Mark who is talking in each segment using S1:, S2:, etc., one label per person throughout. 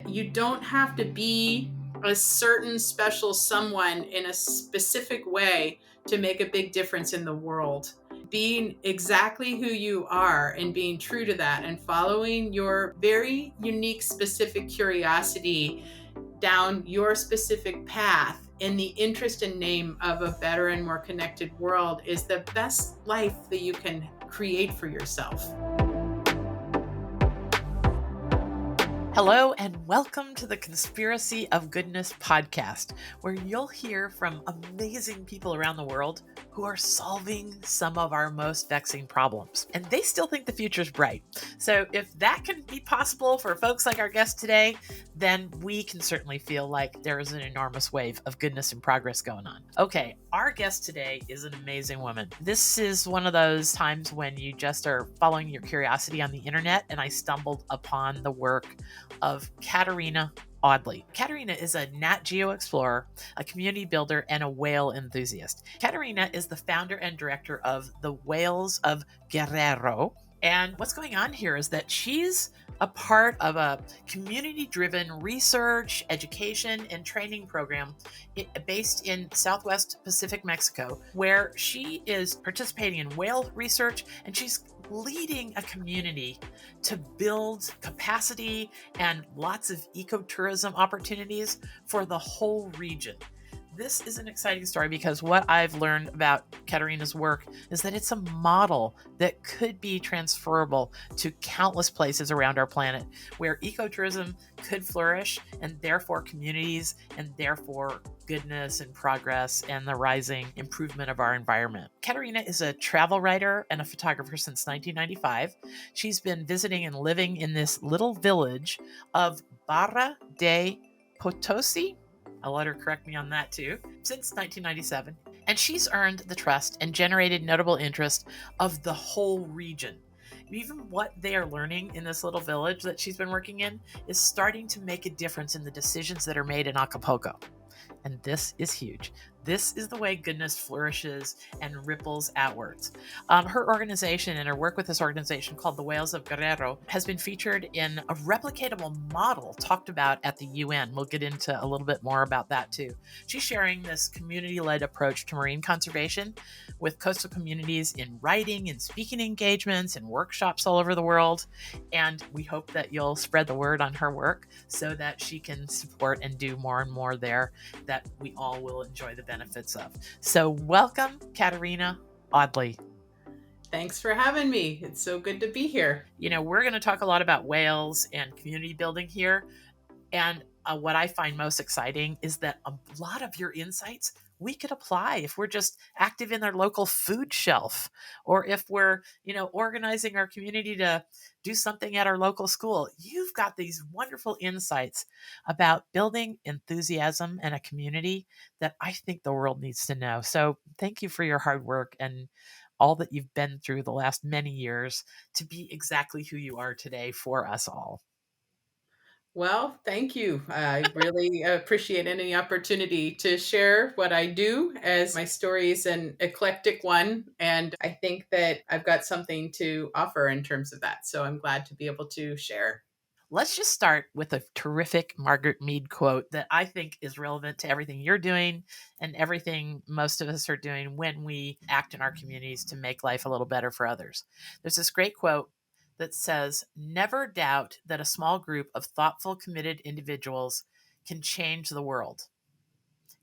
S1: you don't have to be a certain special someone in a specific way to make a big difference in the world. Being exactly who you are and being true to that and following your very unique, specific curiosity down your specific path in the interest and name of a better and more connected world is the best life that you can create for yourself.
S2: Hello, and welcome to the Conspiracy of Goodness podcast, where you'll hear from amazing people around the world who are solving some of our most vexing problems. And they still think the future's bright. So if that can be possible for folks like our guest today, then we can certainly feel like there is an enormous wave of goodness and progress going on. Okay, our guest today is an amazing woman. This is one of those times when you just are following your curiosity on the internet, and I stumbled upon the work of Katherina Audley. Catarina is a Nat Geo explorer, a community builder, and a whale enthusiast. Catarina is the founder and director of the Whales of Guerrero. And what's going on here is that she's a part of a community-driven research, education, and training program based in Southwest Pacific Mexico, where she is participating in whale research, and she's leading a community to build capacity and lots of ecotourism opportunities for the whole region. This is an exciting story because what I've learned about Catarina's work is that it's a model that could be transferable to countless places around our planet where ecotourism could flourish, and therefore communities, and therefore goodness and progress and the rising improvement of our environment. Catarina is a travel writer and a photographer since 1995. She's been visiting and living in this little village of Barra de Potosi. I'll let her correct me on that too, since 1997. And she's earned the trust and generated notable interest of the whole region. Even what they are learning in this little village that she's been working in is starting to make a difference in the decisions that are made in Acapulco. And this is huge. This is the way goodness flourishes and ripples outwards. Her organization and her work with this organization called the Whales of Guerrero has been featured in a replicatable model talked about at the UN. We'll get into a little bit more about that too. She's sharing this community-led approach to marine conservation with coastal communities in writing and speaking engagements and workshops all over the world. And we hope that you'll spread the word on her work so that she can support and do more and more there that we all will enjoy the benefits of. So welcome, Katherina Audley.
S1: Thanks for having me. It's so good to be here.
S2: You know, we're going to talk a lot about whales and community building here. And what I find most exciting is that a lot of your insights we could apply if we're just active in our local food shelf, or if we're, organizing our community to do something at our local school. You've got these wonderful insights about building enthusiasm and a community that I think the world needs to know. So thank you for your hard work and all that you've been through the last many years to be exactly who you are today for us all.
S1: Well, thank you. I really appreciate any opportunity to share what I do, as my story is an eclectic one. And I think that I've got something to offer in terms of that. So I'm glad to be able to share.
S2: Let's just start with a terrific Margaret Mead quote that I think is relevant to everything you're doing and everything most of us are doing when we act in our communities to make life a little better for others. There's this great quote that says, "Never doubt that a small group of thoughtful, committed individuals can change the world.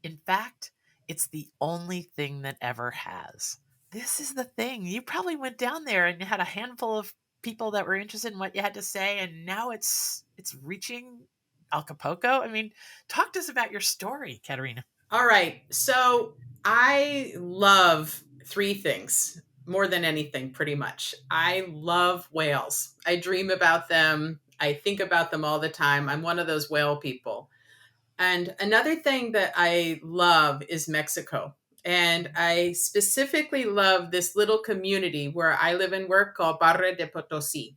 S2: In fact, it's the only thing that ever has." This is the thing. You probably went down there and had a handful of people that were interested in what you had to say, and now it's reaching Acapulco. I mean, talk to us about your story, Catarina.
S1: All right. So I love three things more than anything, pretty much. I love whales. I dream about them. I think about them all the time. I'm one of those whale people. And another thing that I love is Mexico. And I specifically love this little community where I live and work called Barra de Potosi.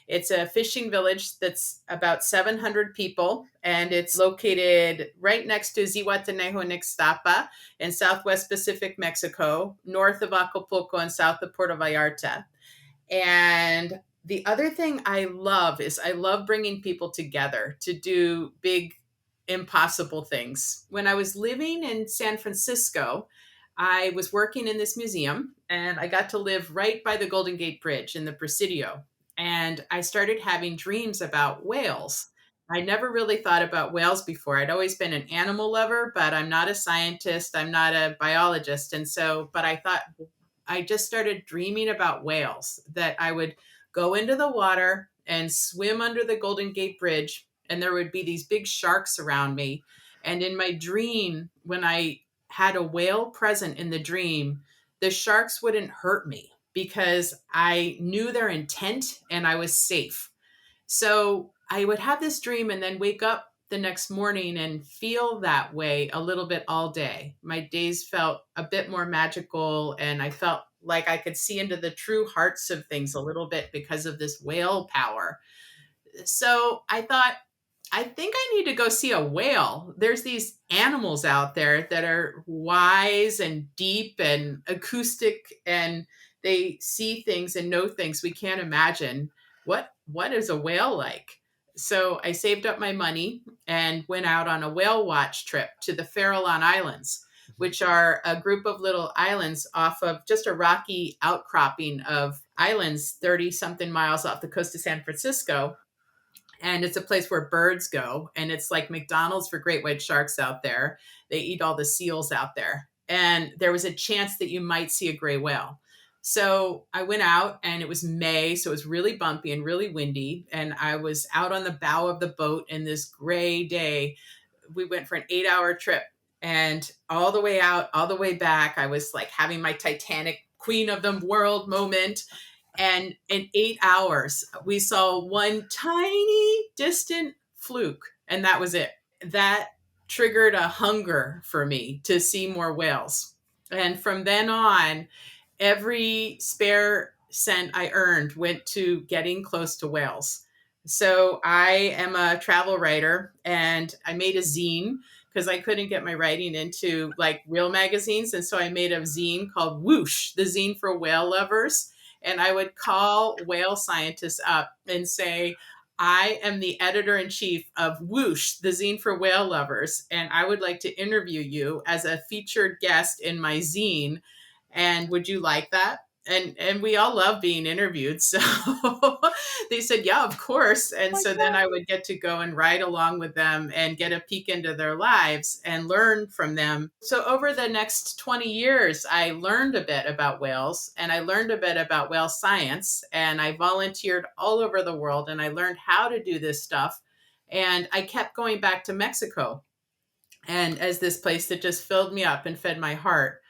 S1: It's a fishing village that's about 700 people, and it's located right next to Zihuatanejo and Ixtapa in Southwest Pacific Mexico, north of Acapulco and south of Puerto Vallarta. And The other thing I love is I love bringing people together to do big, impossible things. When I was living in San Francisco, I was working in this museum and I got to live right by the Golden Gate Bridge in the Presidio. And I started having dreams about whales. I never really thought about whales before. I'd always been an animal lover, but I'm not a scientist, I'm not a biologist. And so, but I thought, I just started dreaming about whales, that I would go into the water and swim under the Golden Gate Bridge, and there would be these big sharks around me. And in my dream, when I had a whale present in the dream, the sharks wouldn't hurt me because I knew their intent and I was safe. So I would have this dream and then wake up the next morning and feel that way a little bit all day. My days felt a bit more magical, and I felt like I could see into the true hearts of things a little bit because of this whale power. So I thought, I think I need to go see a whale. There's these animals out there that are wise and deep and acoustic, and they see things and know things we can't imagine. What is a whale like? So I saved up my money and went out on a whale watch trip to the Farallon Islands, which are a group of little islands off of just a rocky outcropping of islands 30 something miles off the coast of San Francisco, and it's a place where birds go, and it's like McDonald's for great white sharks out there. They eat all the seals out there, and there was a chance that you might see a gray whale. So I went out, and it was May, so it was really bumpy and really windy, and I was out on the bow of the boat in this gray day. We went for an 8-hour trip, and all the way out, all the way back, I was like having my Titanic queen of the world moment. And in 8 hours, we saw one tiny distant fluke, and that was it. That triggered a hunger for me to see more whales. And from then on, every spare cent I earned went to getting close to whales. So I am a travel writer, and I made a zine because I couldn't get my writing into like real magazines. And so I made a zine called Whoosh, the zine for whale lovers. And I would call whale scientists up and say, I am the editor in chief of Whoosh, the zine for whale lovers, and I would like to interview you as a featured guest in my zine. And would you like that? And we all love being interviewed. So they said, yeah, of course. And
S2: My
S1: so then
S2: God.
S1: I would get to go and ride along with them and get a peek into their lives and learn from them. So over the next 20 years, I learned a bit about whales, and I learned a bit about whale science, and I volunteered all over the world, and I learned how to do this stuff. And I kept going back to Mexico, and as this place that just filled me up and fed my heart.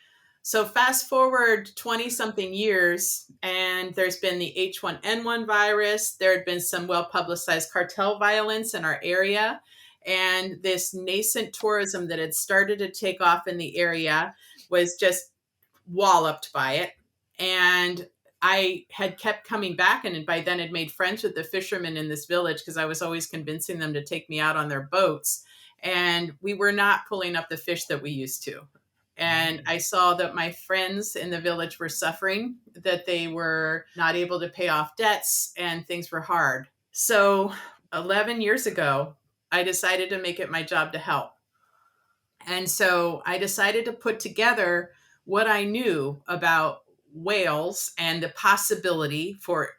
S1: So fast forward 20 something years, and there's been the H1N1 virus. There had been some well publicized cartel violence in our area, and this nascent tourism that had started to take off in the area was just walloped by it. And I had kept coming back, and by then had made friends with the fishermen in this village because I was always convincing them to take me out on their boats. And we were not pulling up the fish that we used to. And I saw that my friends in the village were suffering, that they were not able to pay off debts, and things were hard. So 11 years ago, I decided to make it my job to help. And so I decided to put together what I knew about whales and the possibility for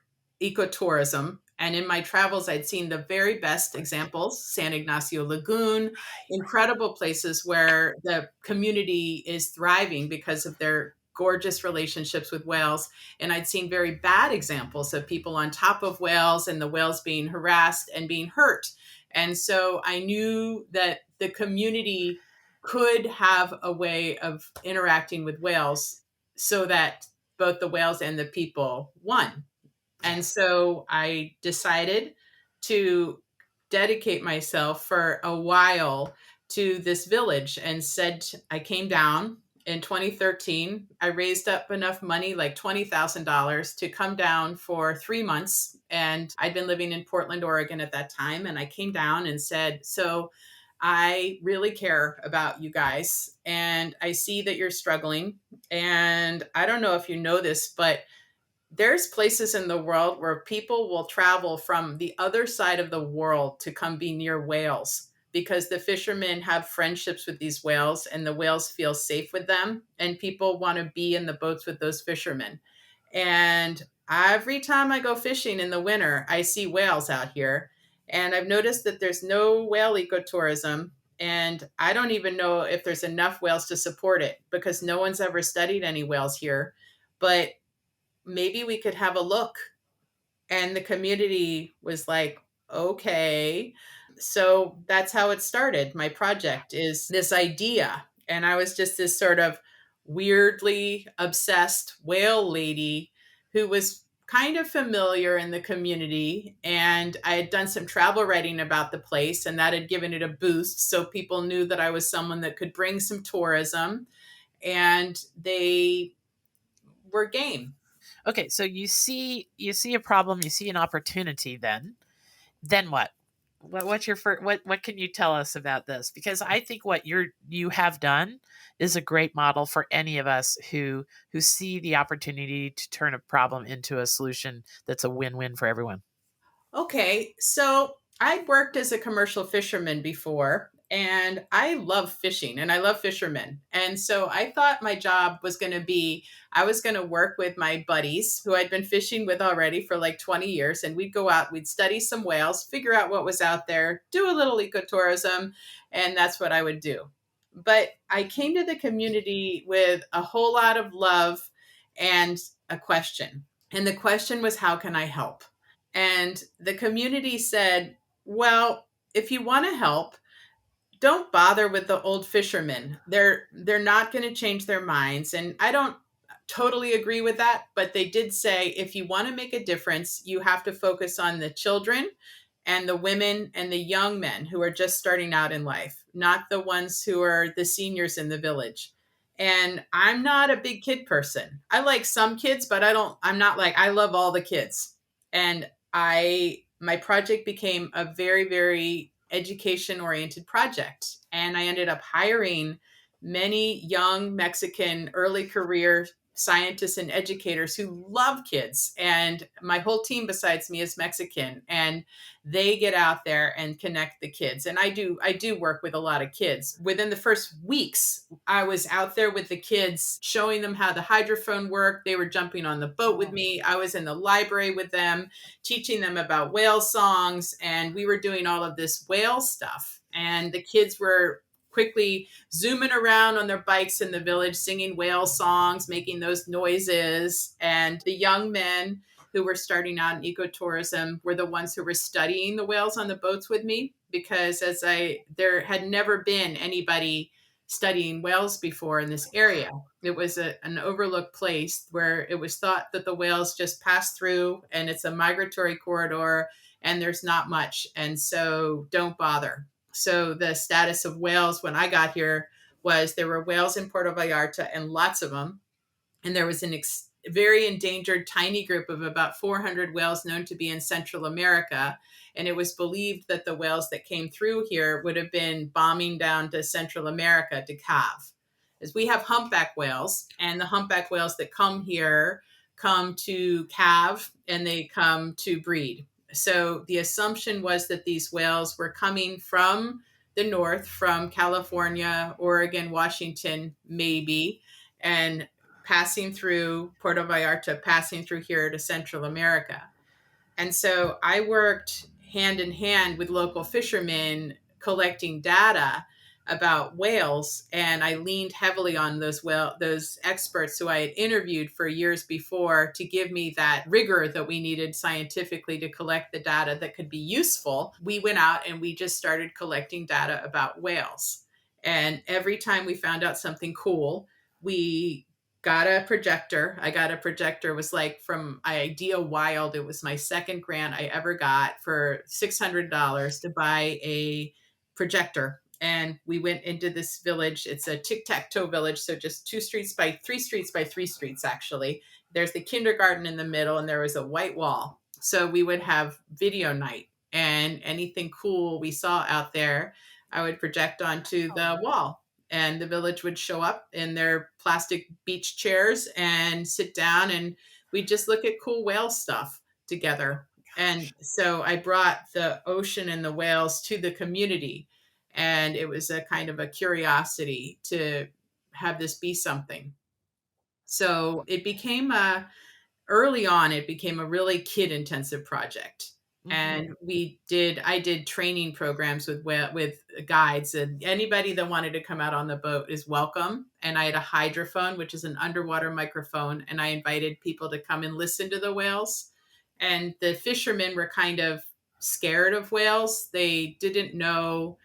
S1: ecotourism. And in my travels, I'd seen the very best examples: San Ignacio Lagoon, incredible places where the community is thriving because of their gorgeous relationships with whales. And I'd seen very bad examples of people on top of whales and the whales being harassed and being hurt. And so I knew that the community could have a way of interacting with whales so that both the whales and the people won. And
S2: Yes.
S1: so I decided to dedicate myself for a while to this village, and said, I came down in 2013. I raised up enough money, like $20,000, to come down for 3 months. And I'd been living in Portland, Oregon at that time. And I came down and said, so I really care about you guys, and I see that you're struggling. And I don't know if you know this, but there's places in the world where people will travel from the other side of the world to come be near whales because the fishermen have friendships with these whales and the whales feel safe with them and people want to be in the boats with those fishermen. And every time I go fishing in the winter, I see whales out here. And I've noticed that there's no whale ecotourism. And I don't even know if there's enough whales to support it because no one's ever studied any whales here. But maybe we could have a look. And the community was like, okay. So that's how it started. My project is this idea. And I was just this sort of weirdly obsessed whale lady who was kind of familiar in the community. And I had done some travel writing about the place, and that had given it a boost. So people knew that I was someone that could bring some tourism, and they were game.
S2: Okay, so you see a problem, you see an opportunity. Then what? What's your first, what can you tell us about this? Because I think what you have done is a great model for any of us who see the opportunity to turn a problem into a solution that's a win-win for everyone.
S1: Okay, so I worked as a commercial fisherman before, and I love fishing and I love fishermen. And so I thought my job was going to be I was going to work with my buddies who I'd been fishing with already for like 20 years, and we'd go out, we'd study some whales, figure out what was out there, do a little ecotourism, and that's what I would do. But I came to the community with a whole lot of love and a question. And the question was, how can I help? And the community said, well, if you want to help, don't bother with the old fishermen. They're not going to change their minds. And I don't totally agree with that, but they did say if you want to make a difference, you have to focus on the children and the women and the young men who are just starting out in life, not the ones who are the seniors in the village. And I'm not a big kid person. I like some kids, but I'm not like I love all the kids. And I my project became a very, very education oriented project. And I ended up hiring many young Mexican early career scientists and educators who love kids. And my whole team besides me is Mexican, and they get out there and connect the kids. And I do work with a lot of kids. Within the first weeks, I was out there with the kids showing them how the hydrophone worked. They were jumping on the boat with
S2: Oh.
S1: me. I was in the library with them teaching them about whale songs, and we were doing all of this whale stuff. And the kids were quickly zooming around on their bikes in the village, singing whale songs, making those noises. And the young men who were starting out in ecotourism were the ones who were studying the whales on the boats with me because there had never been anybody studying whales before in this area. It was an overlooked place where it was thought that the whales just pass through and it's a migratory corridor and there's not much. And so don't bother. So the status of whales when I got here was there were whales in Puerto Vallarta and lots of them. And there was very endangered tiny group of about 400 whales known to be in Central America. And it was believed that the whales that came through here would have been bombing down to Central America to calve. As we have humpback whales, and the humpback whales that come here come to calve and they come to breed. So the assumption was that these whales were coming from the north, from California, Oregon, Washington, maybe, and passing through Puerto Vallarta, passing through here to Central America. And so I worked hand in hand with local fishermen collecting data about whales, and I leaned heavily on those experts who I had interviewed for years before to give me that rigor that we needed scientifically to collect the data that could be useful. We went out and we just started collecting data about whales. And every time we found out something cool, we got a projector. I got a projector. It was like from Idea Wild. It was my second grant I ever got for $600 to buy a projector. And we went into this village. It's a tic-tac-toe village, so just 2 streets by 3 streets by 3 streets, actually. There's the kindergarten in the middle, and there was a white wall. So we would have video night, and anything cool we saw out there, I would project onto the wall, and the village would show up in their plastic beach chairs and sit down, and we just look at cool whale stuff together. And
S2: Gosh.
S1: so I brought the ocean and the whales to the community. And it was a kind of a curiosity to have this be something. So it became a early on, it became a really kid intensive project.
S2: Hmm.
S1: And I did training programs with guides, and anybody that wanted to come out on the boat is welcome. And I had a hydrophone, which is an underwater microphone, and I invited people to come and listen to the whales. And the fishermen were kind of scared of whales. They didn't know,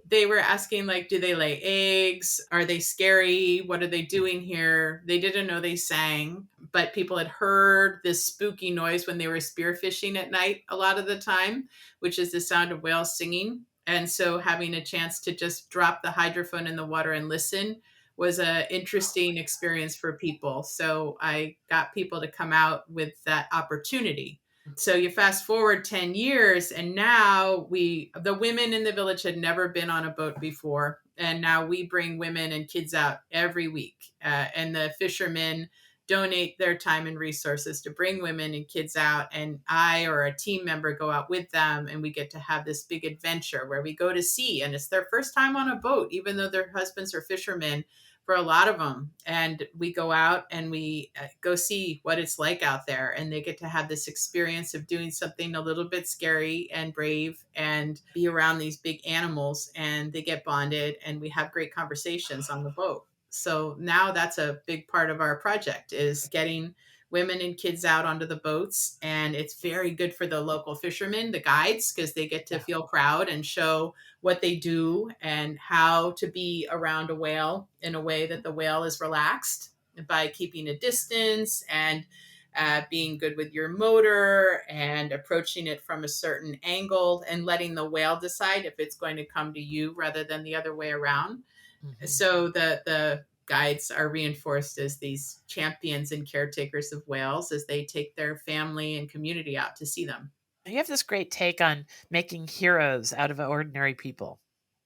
S1: they were asking, like, do they lay eggs, are they scary, what are they doing here. They didn't know they sang, but people had heard this spooky noise when they were spearfishing at night a lot of the time, which is the sound of whales singing. And so having a chance to just drop the hydrophone in the water and listen was a interesting experience for people. So I got people to come out with that opportunity. So you fast forward 10 years, and now the women in the village had never been on a boat before. And now we bring women and kids out every week. And the fishermen donate their time and resources to bring women and kids out. And I or a team member go out with them, and we get to have this big adventure where we go to sea. And it's their first time on a boat, even though their husbands are fishermen for a lot of them. And we go out and we go see what it's like out there. And they get to have this experience of doing something a little bit scary and brave and be around these big animals. And they get bonded, and we have great conversations on the boat. So now that's a big part of our project, is getting women and kids out onto the boats. And it's very good for the local fishermen, the guides, because they get to
S2: Yeah.
S1: feel proud and show what they do and how to be around a whale in a way that the whale is relaxed by keeping a distance and being good with your motor and approaching it from a certain angle and letting the whale decide if it's going to come to you rather than the other way around.
S2: Hmm.
S1: So the guides are reinforced as these champions and caretakers of whales as they take their family and community out to see them.
S2: You have this great take on making heroes out of ordinary people.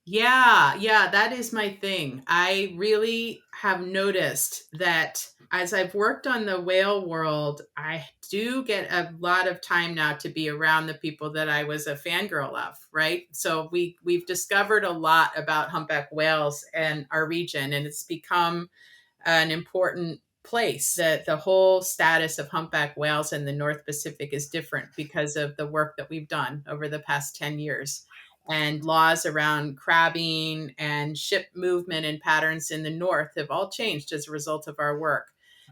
S1: Yeah, yeah, that is my thing. I really have noticed that as I've worked on the whale world, I do get a lot of time now to be around the people that I was a fangirl of, right? So we've discovered a lot about humpback whales and our region, and it's become an important place. That the whole status of humpback whales in the North Pacific is different because of the work that we've done over the past 10 years. And laws around crabbing and ship movement and patterns in the North have all changed as a result of our work.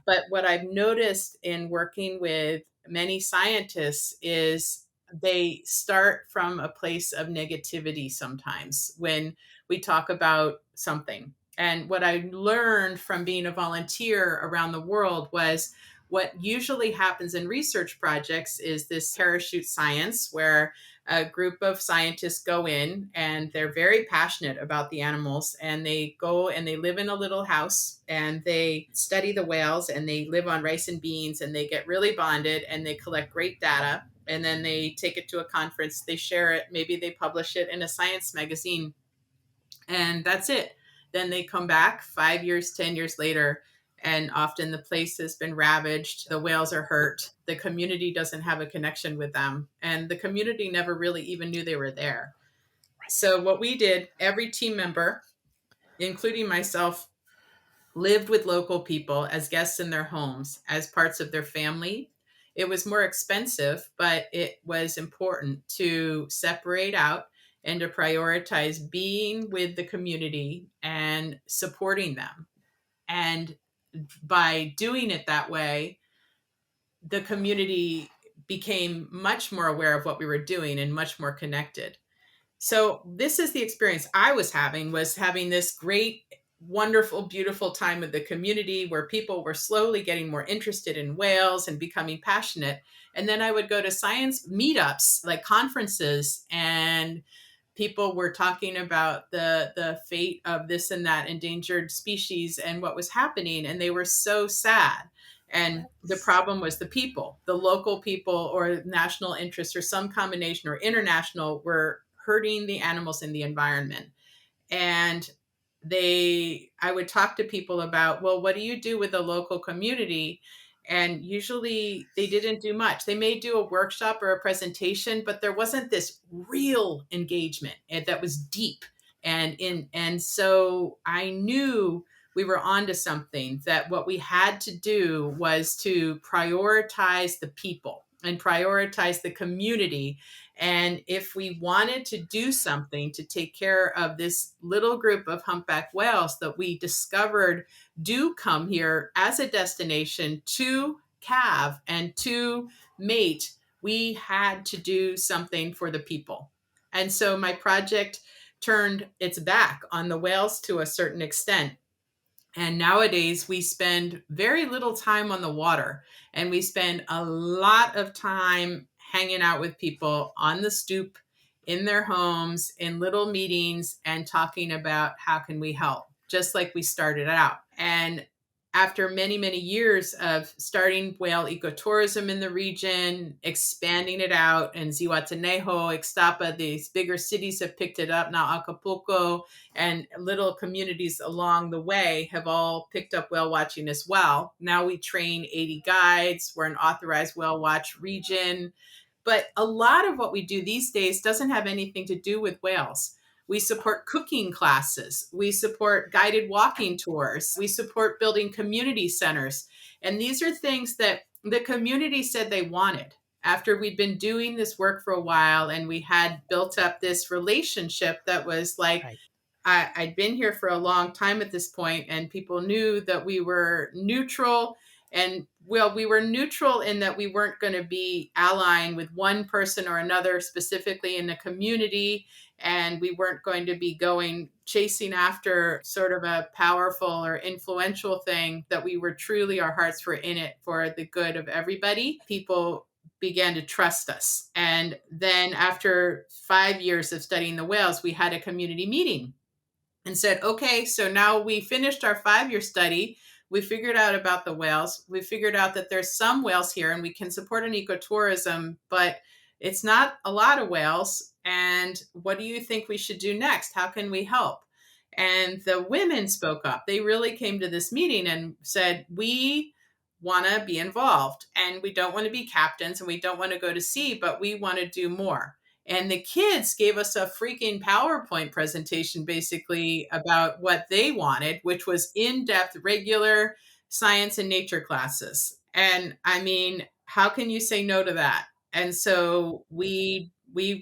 S1: But what I've noticed in working with many scientists is they start from a place of negativity sometimes when we talk about something. And what I learned from being a volunteer around the world was what usually happens in research projects is this parachute science where a group of scientists go in and they're very passionate about the animals, and they go and they live in a little house and they study the whales and they live on rice and beans and they get really bonded and they collect great data, and then they take it to a conference, they share it, maybe they publish it in a science magazine, and that's it. Then they come back 5 years, 10 years later, and often the place has been ravaged. The whales are hurt. The community doesn't have a connection with them, and the community never really even knew they were there. So, what we did, every team member, including myself, lived with local people as guests in their homes, as parts of their family. It was more expensive, but it was important to separate out and to prioritize being with the community and supporting them. And by doing it that way, the community became much more aware of what we were doing and much more connected. So this is the experience I was having this great, wonderful, beautiful time with the community where people were slowly getting more interested in whales and becoming passionate. And then I would go to science meetups, like conferences, and people were talking about the fate of this and that endangered species and what was happening, and they were so sad. And the problem was the people, the local people or national interests or some combination or international, were hurting the animals in the environment. And I would talk to people about, well, what do you do with the local community? And usually they didn't do much. They may do a workshop or a presentation, but there wasn't this real engagement that was deep. And so I knew we were onto something, that what we had to do was to prioritize the people and prioritize the community. And if we wanted to do something to take care of this little group of humpback whales that we discovered do come here as a destination to calve and to mate, we had to do something for the people. And so my project turned its back on the whales to a certain extent. And nowadays, we spend very little time on the water, and we spend a lot of time hanging out with people on the stoop, in their homes, in little meetings, and talking about how can we help, just like we started out. And after many, many years of starting whale ecotourism in the region, expanding it out, and Zihuatanejo, Ixtapa, these bigger cities have picked it up. Now Acapulco and little communities along the way have all picked up whale watching as well. Now we train 80 guides. We're an authorized whale watch region. But a lot of what we do these days doesn't have anything to do with whales. We support cooking classes. We support guided walking tours. We support building community centers. And these are things that the community said they wanted. After we'd been doing this work for a while and we had built up this relationship that was like,
S2: Right.
S1: I'd been here for a long time at this point, and people knew that we were neutral. And well, we were neutral in that we weren't going to be allying with one person or another specifically in the community. And we weren't going to be going chasing after sort of a powerful or influential thing, that we were truly, our hearts were in it for the good of everybody. People began to trust us. And then after 5 years of studying the whales, we had a community meeting and said, okay, so now we finished our 5 year study. We figured out about the whales. We figured out that there's some whales here and we can support an ecotourism, but it's not a lot of whales. And what do you think we should do next? How can we help? And the women spoke up. They really came to this meeting and said, we want to be involved, and we don't want to be captains and we don't want to go to sea, but we want to do more. And the kids gave us a freaking PowerPoint presentation basically about what they wanted, which was in depth, regular science and nature classes. And I mean, how can you say no to that? And so we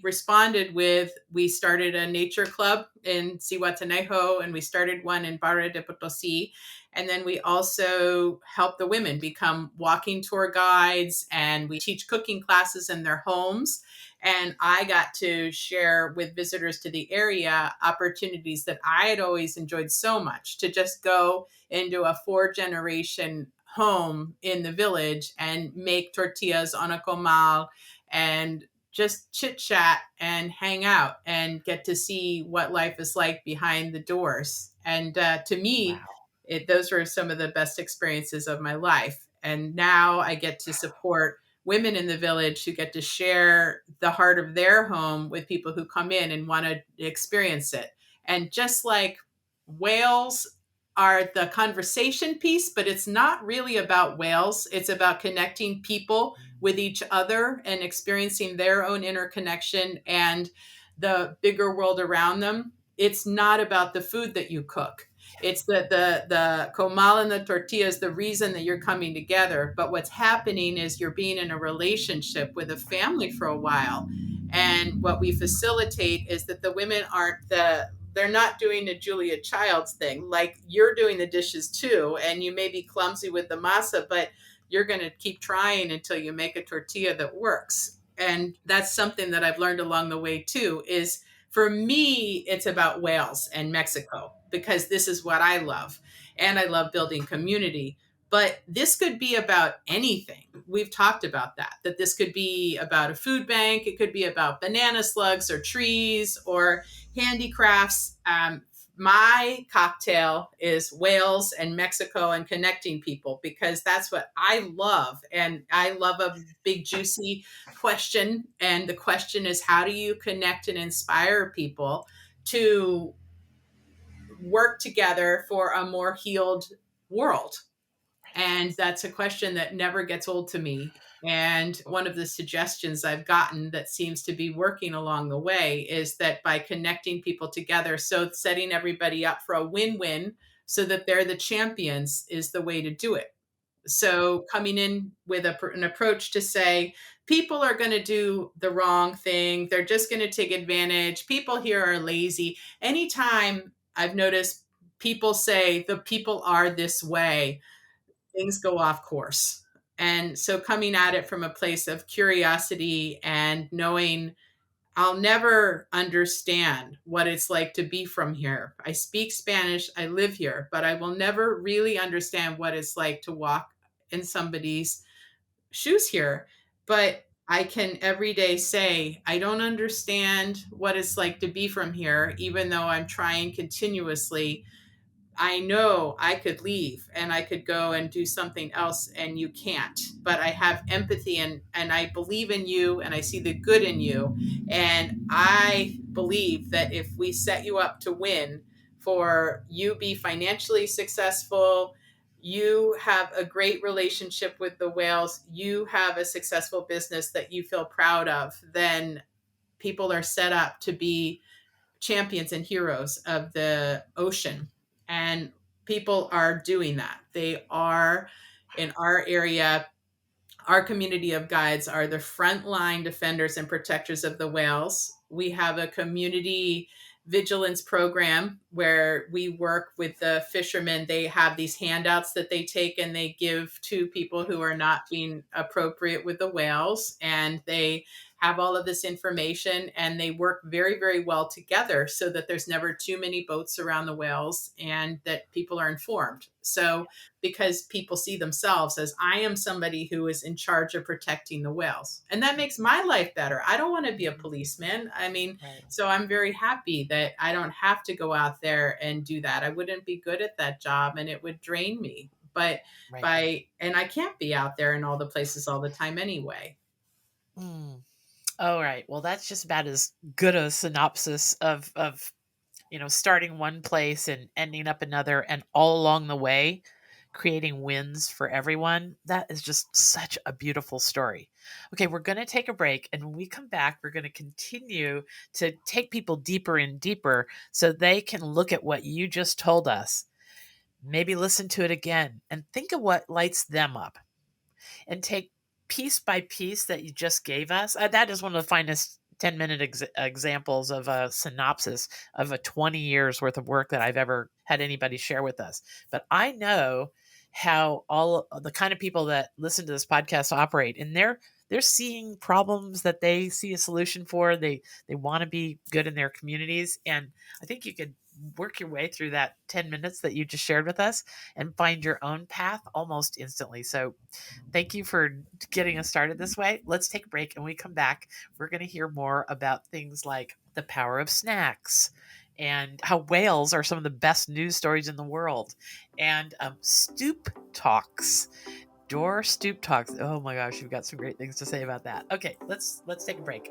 S1: responded with, we started a nature club in Zihuatanejo and we started one in Barra de Potosi. And then we also help the women become walking tour guides, and we teach cooking classes in their homes. And I got to share with visitors to the area opportunities that I had always enjoyed so much, to just go into a 4 generation home in the village and make tortillas on a comal and just chit chat and hang out and get to see what life is like behind the doors. And to me,
S2: Wow.
S1: those were some of the best experiences of my life. And now I get to support women in the village who get to share the heart of their home with people who come in and want to experience it. And just like whales are the conversation piece, but it's not really about whales. It's about connecting people with each other and experiencing their own interconnection and the bigger world around them. It's not about the food that you cook. It's the comal and the tortilla is the reason that you're coming together. But what's happening is you're being in a relationship with a family for a while. And what we facilitate is that the women they're not doing the Julia Childs thing. Like, you're doing the dishes too, and you may be clumsy with the masa, but you're going to keep trying until you make a tortilla that works. And that's something that I've learned along the way too, is for me, it's about whales and Mexico, because this is what I love. And I love building community. But this could be about anything. We've talked about that this could be about a food bank. It could be about banana slugs or trees or handicrafts. My cocktail is whales and Mexico and connecting people, because that's what I love. And I love a big, juicy question. And the question is, how do you connect and inspire people to work together for a more healed world? And that's a question that never gets old to me. And one of the suggestions I've gotten that seems to be working along the way is that by connecting people together, so setting everybody up for a win win so that they're the champions is the way to do it. So coming in with an approach to say, people are going to do the wrong thing, they're just going to take advantage. People here are lazy. Anytime I've noticed people say the people are this way, things go off course. And so coming at it from a place of curiosity and knowing I'll never understand what it's like to be from here. I speak Spanish, I live here, but I will never really understand what it's like to walk in somebody's shoes here. But I can every day say, I don't understand what it's like to be from here, even though I'm trying continuously. I know I could leave and I could go and do something else and you can't. But I have empathy and I believe in you and I see the good in you. And I believe that if we set you up to win, for you be financially successful, you have a great relationship with the whales, you have a successful business that you feel proud of, then people are set up to be champions and heroes of the ocean. And people are doing that. They are in our area. Our community of guides are the frontline defenders and protectors of the whales. We have a community vigilance program where we work with the fishermen. They have these handouts that they take and they give to people who are not being appropriate with the whales. And they have all of this information and they work very, very well together so that there's never too many boats around the whales and that people are informed. So because people see themselves as I am somebody who is in charge of protecting the whales. And that makes my life better. I don't want to be a policeman. I mean,
S2: Right.
S1: so I'm very happy that I don't have to go out there and do that. I wouldn't be good at that job and it would drain me. But
S2: Right.
S1: and I can't be out there in all the places all the time anyway.
S2: Mm. All right. Well, that's just about as good a synopsis of starting one place and ending up another, and all along the way, creating wins for everyone. That is just such a beautiful story. Okay, we're going to take a break. And when we come back, we're going to continue to take people deeper and deeper so they can look at what you just told us, maybe listen to it again, and think of what lights them up, and take piece by piece that you just gave us. That is one of the finest 10-minute examples of a synopsis of a 20 years worth of work that I've ever had anybody share with us. But I know how all the kind of people that listen to this podcast operate, and they're seeing problems that they see a solution for. They want to be good in their communities, and I think you could work your way through that 10 minutes that you just shared with us and find your own path almost instantly. So thank you for getting us started this way. Let's take a break, and when we come back, we're going to hear more about things like the power of snacks and how whales are some of the best news stories in the world, and stoop talks. Door stoop talks. Oh my gosh, you've got some great things to say about that. Okay, let's take a break.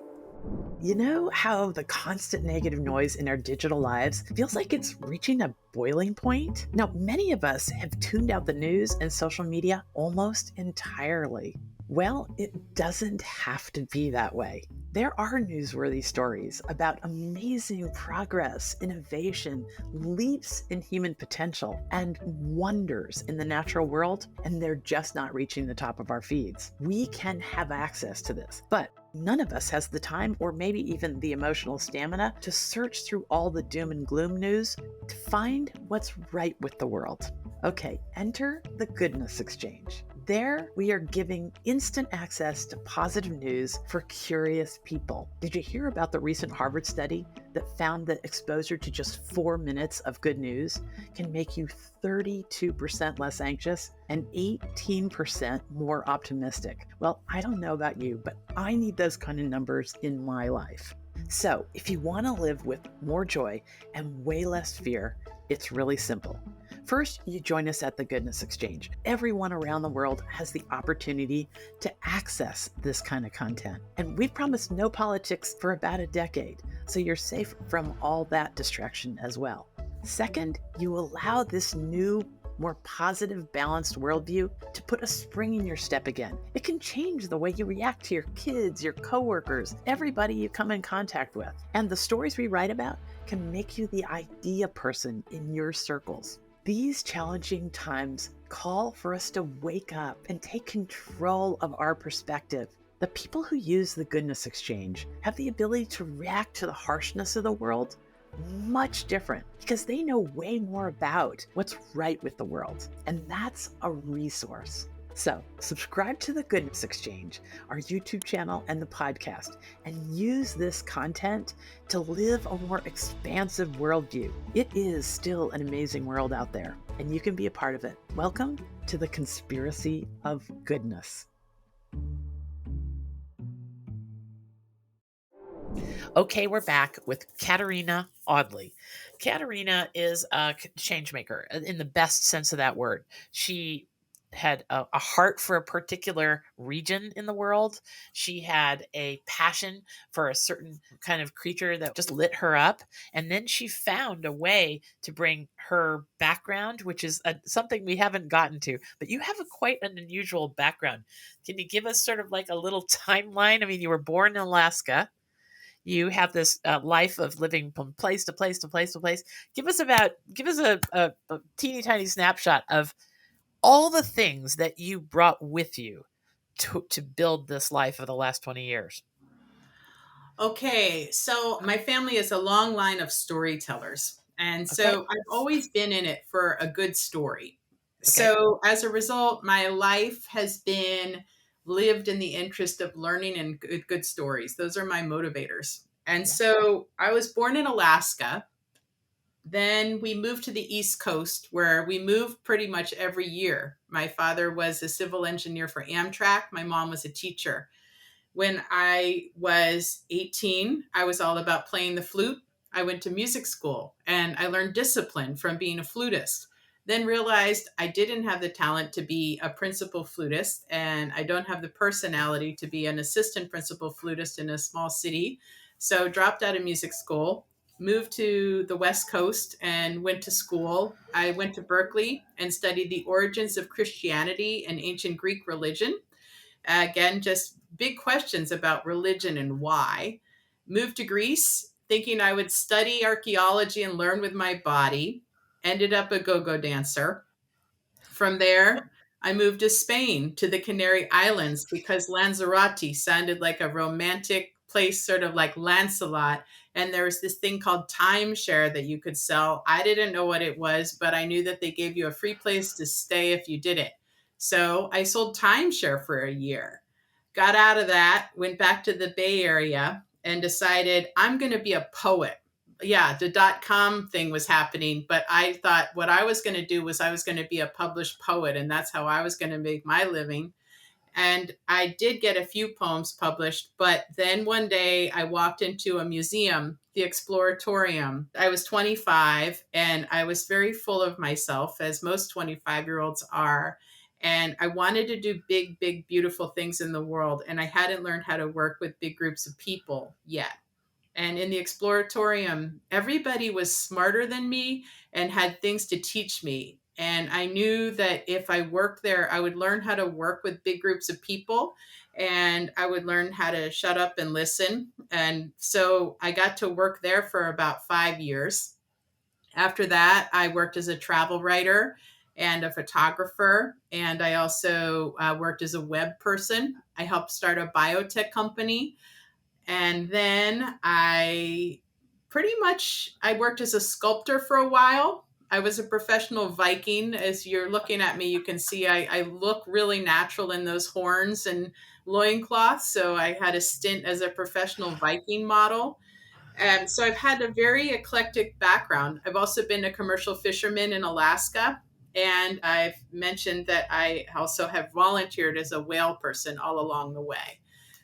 S2: You know how the constant negative noise in our digital lives feels like it's reaching a boiling point? Now, many of us have tuned out the news and social media almost entirely. Well, it doesn't have to be that way. There are newsworthy stories about amazing progress, innovation, leaps in human potential, and wonders in the natural world, and they're just not reaching the top of our feeds. We can have access to this, but none of us has the time or maybe even the emotional stamina to search through all the doom and gloom news to find what's right with the world. Okay, enter the Goodness Exchange. There, we are giving instant access to positive news for curious people. Did you hear about the recent Harvard study that found that exposure to just 4 minutes of good news can make you 32% less anxious and 18% more optimistic? Well, I don't know about you, but I need those kind of numbers in my life. So, if you want to live with more joy and way less fear, it's really simple. First, you join us at the Goodness Exchange. Everyone around the world has the opportunity to access this kind of content. And we've promised no politics for about a decade, so you're safe from all that distraction as well. Second, you allow this new more positive, balanced worldview to put a spring in your step again. It can change the way you react to your kids, your coworkers, everybody you come in contact with. And the stories we write about can make you the idea person in your circles. These challenging times call for us to wake up and take control of our perspective. The people who use the goodness exchange have the ability to react to the harshness of the world much different because they know way more about what's right with the world. And that's a resource. So, subscribe to the Goodness Exchange, our YouTube channel and the podcast, and use this content to live a more expansive worldview. It is still an amazing world out there, and you can be a part of it. Welcome to the Conspiracy of Goodness. Okay, we're back with Katherina Audley. Katherina is a change maker in the best sense of that word. She had a heart for a particular region in the world. She had a passion for a certain kind of creature that just lit her up. And then she found a way to bring her background, which is something we haven't gotten to. But you have quite an unusual background. Can you give us sort of like a little timeline? I mean, you were born in Alaska. You have this life of living from place to place to place to place. Give us a teeny tiny snapshot of all the things that you brought with you to build this life of the last 20 years.
S1: Okay, so my family is a long line of storytellers. And
S2: Okay.
S1: so I've always been in it for a good story.
S2: Okay.
S1: So as a result, my life has been lived in the interest of learning and good stories. Those are my motivators. And
S2: Yeah.
S1: so I was born in Alaska. Then we moved to the East Coast, where we moved pretty much every year. My father was a civil engineer for Amtrak. My mom was a teacher. When I was 18, I was all about playing the flute. I went to music school and I learned discipline from being a flutist. Then realized I didn't have the talent to be a principal flutist, and I don't have the personality to be an assistant principal flutist in a small city. So dropped out of music school, moved to the West Coast and went to school. I went to Berkeley and studied the origins of Christianity and ancient Greek religion. Again, just big questions about religion and why. Moved to Greece thinking I would study archaeology and learn with my body. Ended up a go go dancer. From there, I moved to Spain, to the Canary Islands, because Lanzarote sounded like a romantic place, sort of like Lancelot. And there was this thing called timeshare that you could sell. I didn't know what it was, but I knew that they gave you a free place to stay if you did it. So I sold timeshare for a year, got out of that, went back to the Bay Area, and decided I'm going to be a poet. Yeah, the .com thing was happening, but I thought what I was going to do was I was going to be a published poet, and that's how I was going to make my living. And I did get a few poems published, but then one day I walked into a museum, the Exploratorium. I was 25 and I was very full of myself, as most 25-year-olds are. And I wanted to do big, big, beautiful things in the world. And I hadn't learned how to work with big groups of people yet. And in the Exploratorium, everybody was smarter than me and had things to teach me. And I knew that if I worked there, I would learn how to work with big groups of people, and I would learn how to shut up and listen. And so I got to work there for about 5 years. After that, I worked as a travel writer and a photographer. And I also worked as a web person. I helped start a biotech company, and then I worked as a sculptor for a while. I was a professional Viking. As you're looking at me, you can see I look really natural in those horns and loincloths. So I had a stint as a professional Viking model. And so I've had a very eclectic background. I've also been a commercial fisherman in Alaska. And I've mentioned that I also have volunteered as a whale person all along the way.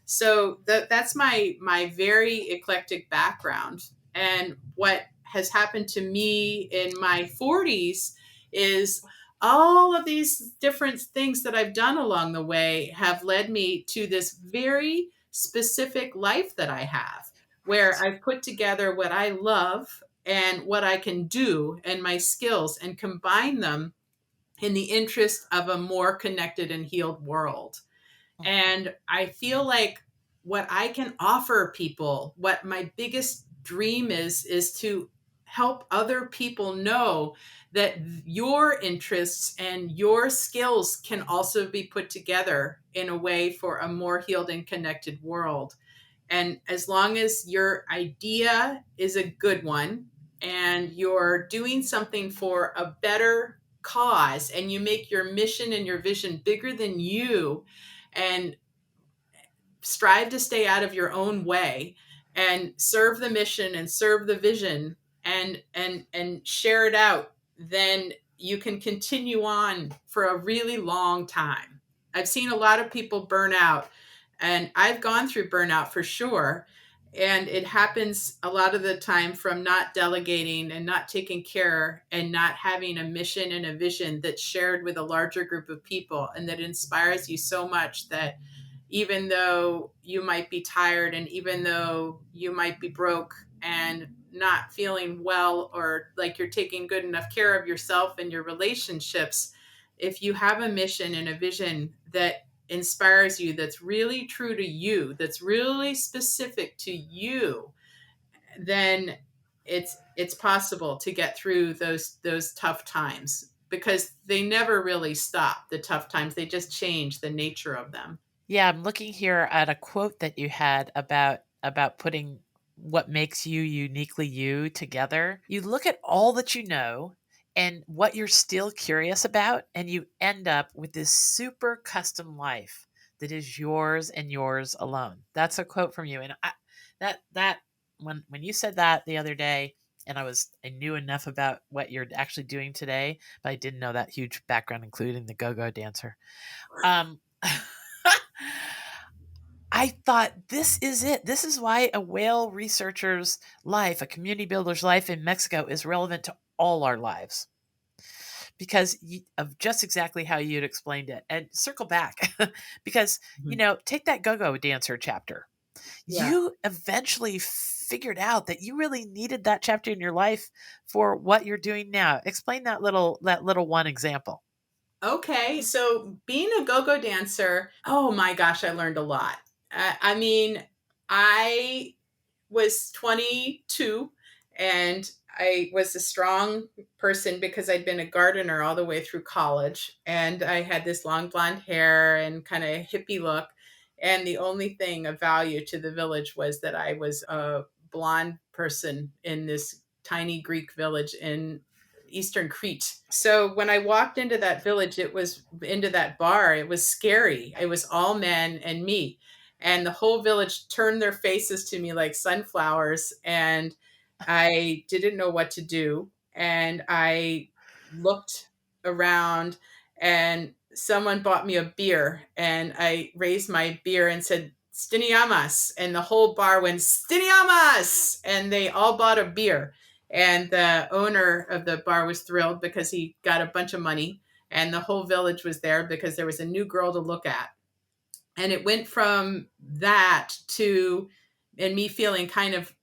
S1: So that's my very eclectic background. And what has happened to me in my 40s is all of these different things that I've done along the way have led me to this very specific life that I have, where I've put together what I love and what I can do and my skills and combine them in the interest of a more connected and healed world. And I feel like what I can offer people, what my biggest dream is to help other people know that your interests and your skills can also be put together in a way for a more healed and connected world. And as long as your idea is a good one and you're doing something for a better cause and you make your mission and your vision bigger than you, and strive to stay out of your own way and serve the mission and serve the vision, and share it out, then you can continue on for a really long time. I've seen a lot of people burn out, and I've gone through burnout for sure. And it happens a lot of the time from not delegating and not taking care and not having a mission and a vision that's shared with a larger group of people and that inspires you so much that even though you might be tired and even though you might be broke and not feeling well, or like you're taking good enough care of yourself and your relationships, if you have a mission and a vision that inspires you, that's really true to you, that's really specific to you, then it's possible to get through those tough times, because they never really stop. The tough times, they just change the nature of them.
S2: Yeah, I'm looking here at a quote that you had about putting what makes you uniquely you together. You look at all that you know and what you're still curious about, and you end up with this super custom life that is yours and yours alone. That's a quote from you. And that when you said that the other day, and I knew enough about what you're actually doing today, but I didn't know that huge background, including the go-go dancer. Um I thought, this is it. This is why a whale researcher's life, a community builder's life in Mexico is relevant to all our lives because of just exactly how you'd explained it. And circle back because,
S1: Mhm.
S2: take that go go dancer chapter.
S1: Yeah.
S2: You eventually figured out that you really needed that chapter in your life for what you're doing now. Explain that little one example.
S1: Okay, so being a go-go dancer, oh my gosh, I learned a lot. I mean, I was 22, and I was a strong person because I'd been a gardener all the way through college, and I had this long blonde hair and kind of hippie look. And the only thing of value to the village was that I was a blonde person in this tiny Greek village in Eastern Crete. So when I walked into that village, it was into that bar, it was scary. It was all men and me. And the whole village turned their faces to me like sunflowers. And I didn't know what to do. And I looked around, and someone bought me a beer. And I raised my beer and said, Stiniamas. And the whole bar went, Stiniamas. And they all bought a beer. And the owner of the bar was thrilled because he got a bunch of money. And the whole village was there because there was a new girl to look at. And it went from that to, and me feeling kind of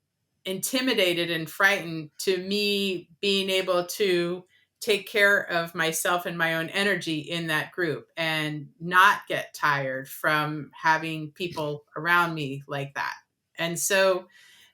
S1: intimidated and frightened, to me being able to take care of myself and my own energy in that group and not get tired from having people around me like that. And so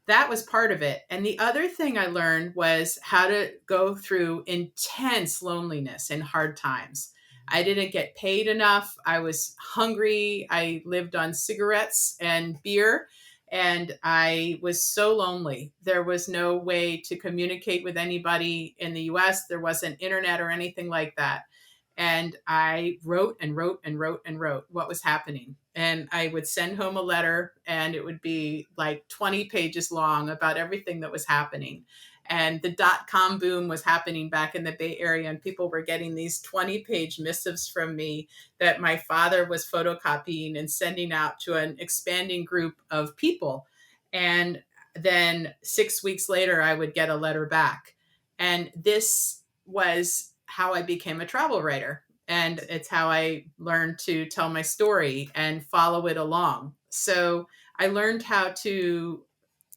S1: that was part of it. And the other thing I learned was how to go through intense loneliness and hard times. I didn't get paid enough. I was hungry. I lived on cigarettes and beer, and I was so lonely. There was no way to communicate with anybody in the US. There wasn't internet or anything like that. And I wrote and wrote and wrote and wrote what was happening. And I would send home a letter, and it would be like 20 pages long about everything that was happening. And the .com boom was happening back in the Bay Area, and people were getting these 20-page missives from me that my father was photocopying and sending out to an expanding group of people. And then 6 weeks later, I would get a letter back. And this was how I became a travel writer. And it's how I learned to tell my story and follow it along. So I learned how to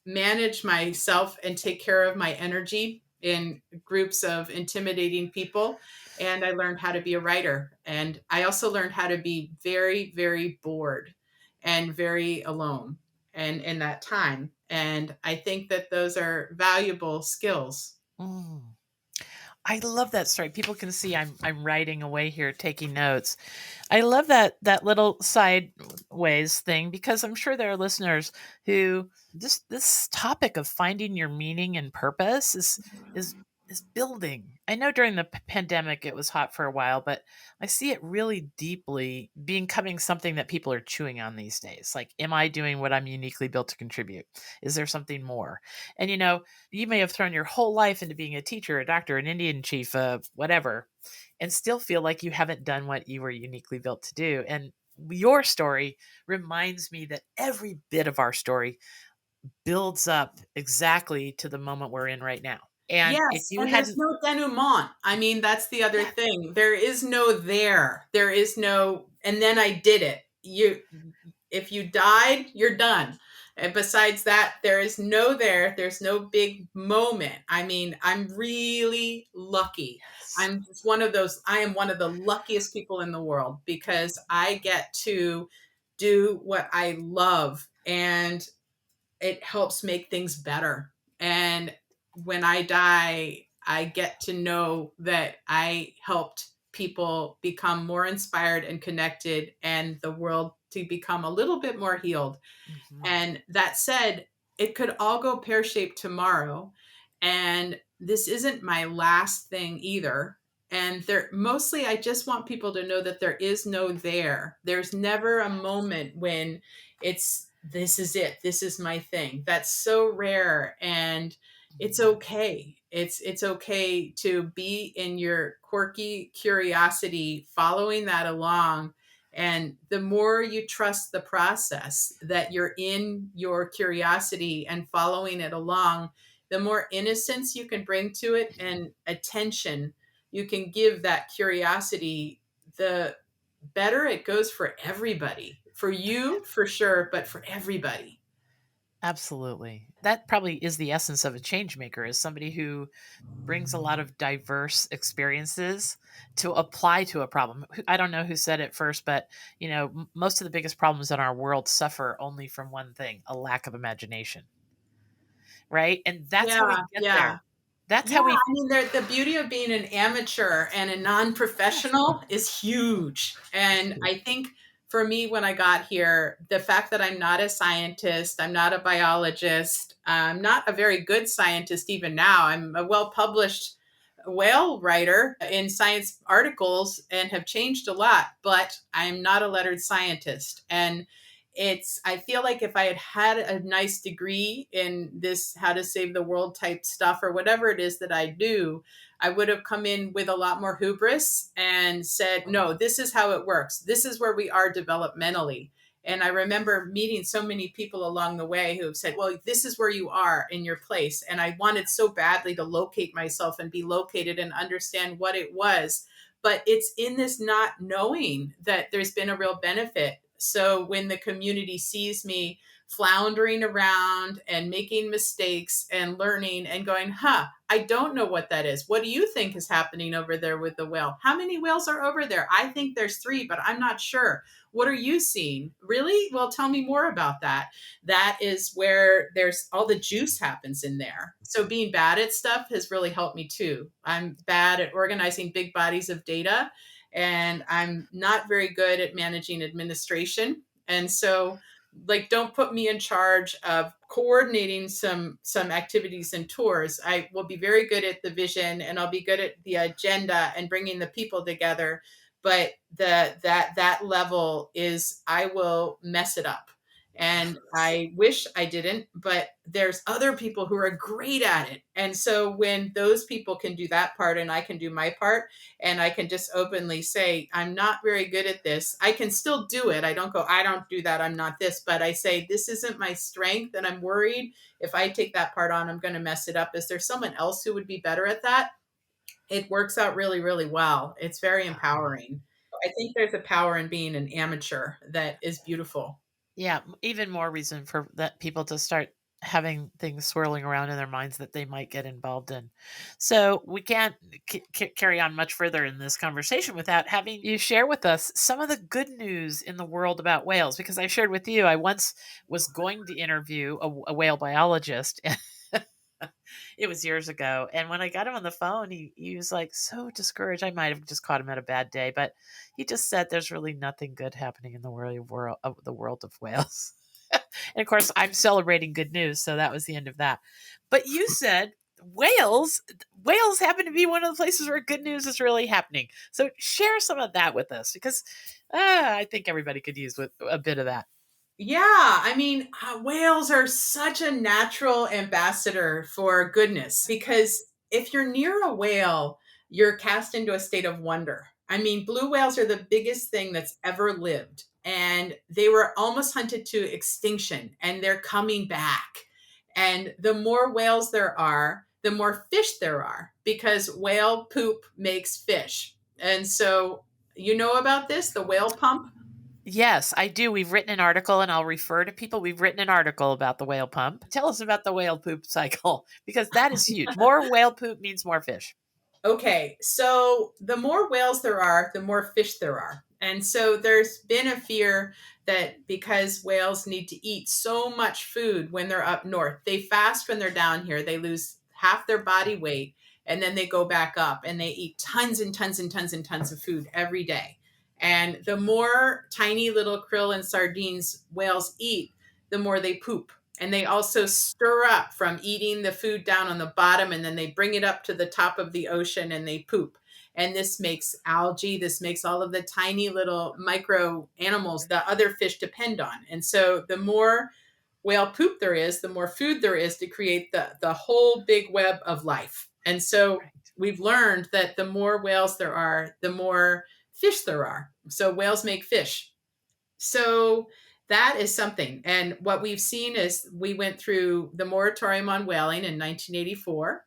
S1: manage myself and take care of my energy in groups of intimidating people. And I learned how to be a writer. And I also learned how to be very, very bored and very alone and in that time. And I think that those are valuable skills.
S2: Mm. I love that story. People can see I'm writing away here, taking notes. I love that little sideways thing because I'm sure there are listeners who this topic of finding your meaning and purpose is is building. I know during the pandemic it was hot for a while, but I see it really deeply becoming something that people are chewing on these days. Like, am I doing what I'm uniquely built to contribute? Is there something more? And you may have thrown your whole life into being a teacher, a doctor, an Indian chief, whatever, and still feel like you haven't done what you were uniquely built to do. And your story reminds me that every bit of our story builds up exactly to the moment we're in right now. And if
S1: Yes,
S2: you
S1: and there's
S2: hadn't,
S1: no denouement. I mean, that's the other
S2: yeah,
S1: thing. There is no there. There is no, and then I did it. If you died, you're done. And besides that, there is no there. There's no big moment. I mean, I'm really lucky.
S2: yes.
S1: I'm just one of those, I am one of the luckiest people in the world because I get to do what I love. And it helps make things better. And when I die, I get to know that I helped people become more inspired and connected and the world to become a little bit more healed.
S2: Mhm.
S1: And that said, it could all go pear shaped tomorrow. And this isn't my last thing either. And there mostly I just want people to know that there is no there. There's never a moment when it's this is it. This is my thing. That's so rare and it's
S2: Mhm.
S1: okay. It's okay to be in your quirky curiosity, following that along, and the more you trust the process that you're in your curiosity and following it along, the more innocence you can bring to it and attention you can give that curiosity, the better it goes for everybody. For you, for sure, but for everybody.
S2: Absolutely. That probably is the essence of a change maker, is somebody who brings a lot of diverse experiences to apply to a problem. I don't know who said it first, but most of the biggest problems in our world suffer only from one thing: a lack of imagination, right? And that's how we
S1: Yeah,
S2: get
S1: yeah.
S2: there. That's
S1: Yeah,
S2: how we
S1: I mean, the beauty of being an amateur and a
S2: Yes.
S1: non-professional is huge. And I think for me, when I got here, the fact that I'm not a scientist, I'm not a biologist, I'm not a very good scientist even now. I'm a well-published whale writer in science articles and have changed a lot, but I'm not a lettered scientist. And I feel like if I had had a nice degree in this how to save the world type stuff or whatever it is that I do, I would have come in with a lot more hubris and said, no, this is how it works. This is where we are developmentally. And I remember meeting so many people along the way who have said, well, this is where you are in your place. And I wanted so badly to locate myself and be located and understand what it was. But it's in this not knowing that there's been a real benefit. So when the community sees me floundering around and making mistakes and learning and going, I don't know what that is. What do you think is happening over there with the whale? How many whales are over there? I think there's three, but I'm not sure. What are you seeing? Really? Well, tell me more about that. That is where there's all the juice happens in there. So being bad at stuff has really helped me too. I'm bad at organizing big bodies of data and I'm not very good at managing administration. And so like don't put me in charge of coordinating some activities and tours. I will be very good at the vision and I'll be good at the agenda and bringing the people together, but that level is I will mess it up. And I wish I didn't, but there's other people who are great at it. And so when those people can do that part and I can do my part, and I can just openly say, I'm not very good at this. I can still do it. I don't go, I don't do that. I'm not this. But I say, this isn't my strength. And I'm worried if I take that part on, I'm going to mess it up. Is there someone else who would be better at that? It works out really, really well. It's very empowering. I think there's a power in being an amateur that is beautiful.
S2: Yeah, even more reason for that people to start having things swirling around in their minds that they might get involved in. So we can't carry on much further in this conversation without having you share with us some of the good news in the world about whales. Because I shared with you, I once was going to interview a whale biologist. It was years ago, and when I got him on the phone, he was like so discouraged. I might have just caught him at a bad day, but he just said there's really nothing good happening in the world of whales. And of course, I'm celebrating good news, so that was the end of that. But you said Wales, Wales happen to be one of the places where good news is really happening. So share some of that with us, because I think everybody could use with a bit of that.
S1: Yeah, I mean, whales are such a natural ambassador for goodness because if you're near a whale, you're cast into a state of wonder. I mean, blue whales are the biggest thing that's ever lived, and they were almost hunted to extinction, and they're coming back. And the more whales there are, the more fish there are because whale poop makes fish. And so, you know about this, the whale pump?
S2: Yes, I do. We've written an article, and I'll refer to people. We've written an article about the whale pump. Tell us about the whale poop cycle, because that is huge. More whale poop means more fish.
S1: Okay, so the more whales there are, the more fish there are. And so there's been a fear that because whales need to eat so much food when they're up north, they fast when they're down here, they lose half their body weight, and then they go back up and they eat tons and tons and tons and tons of food every day. And the more tiny little krill and sardines whales eat, the more they poop. And they also stir up from eating the food down on the bottom and then they bring it up to the top of the ocean and they poop. And this makes algae, this makes all of the tiny little micro animals that other fish depend on. And so the more whale poop there is, the more food there is to create the whole big web of life. And so
S2: Right.
S1: we've learned that the more whales there are, the more fish there are. So whales make fish. So that is something. And what we've seen is we went through the moratorium on whaling in 1984.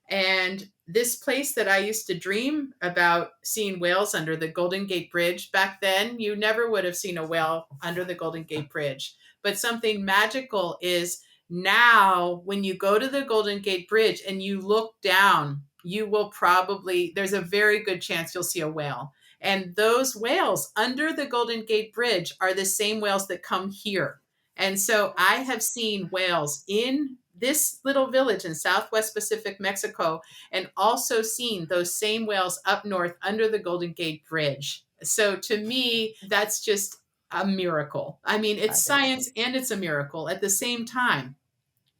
S1: And this place that I used to dream about seeing whales under the Golden Gate Bridge back then, you never would have seen a whale under the Golden Gate Bridge. But something magical is now when you go to the Golden Gate Bridge and you look down, you will probably, there's a very good chance you'll see a whale. And those whales under the Golden Gate Bridge are the same whales that come here. And so I have seen whales in this little village in Southwest Pacific Mexico and also seen those same whales up north under the Golden Gate Bridge. So to me, that's just a miracle. I mean, it's
S2: That is.
S1: science and it's a miracle at the same time.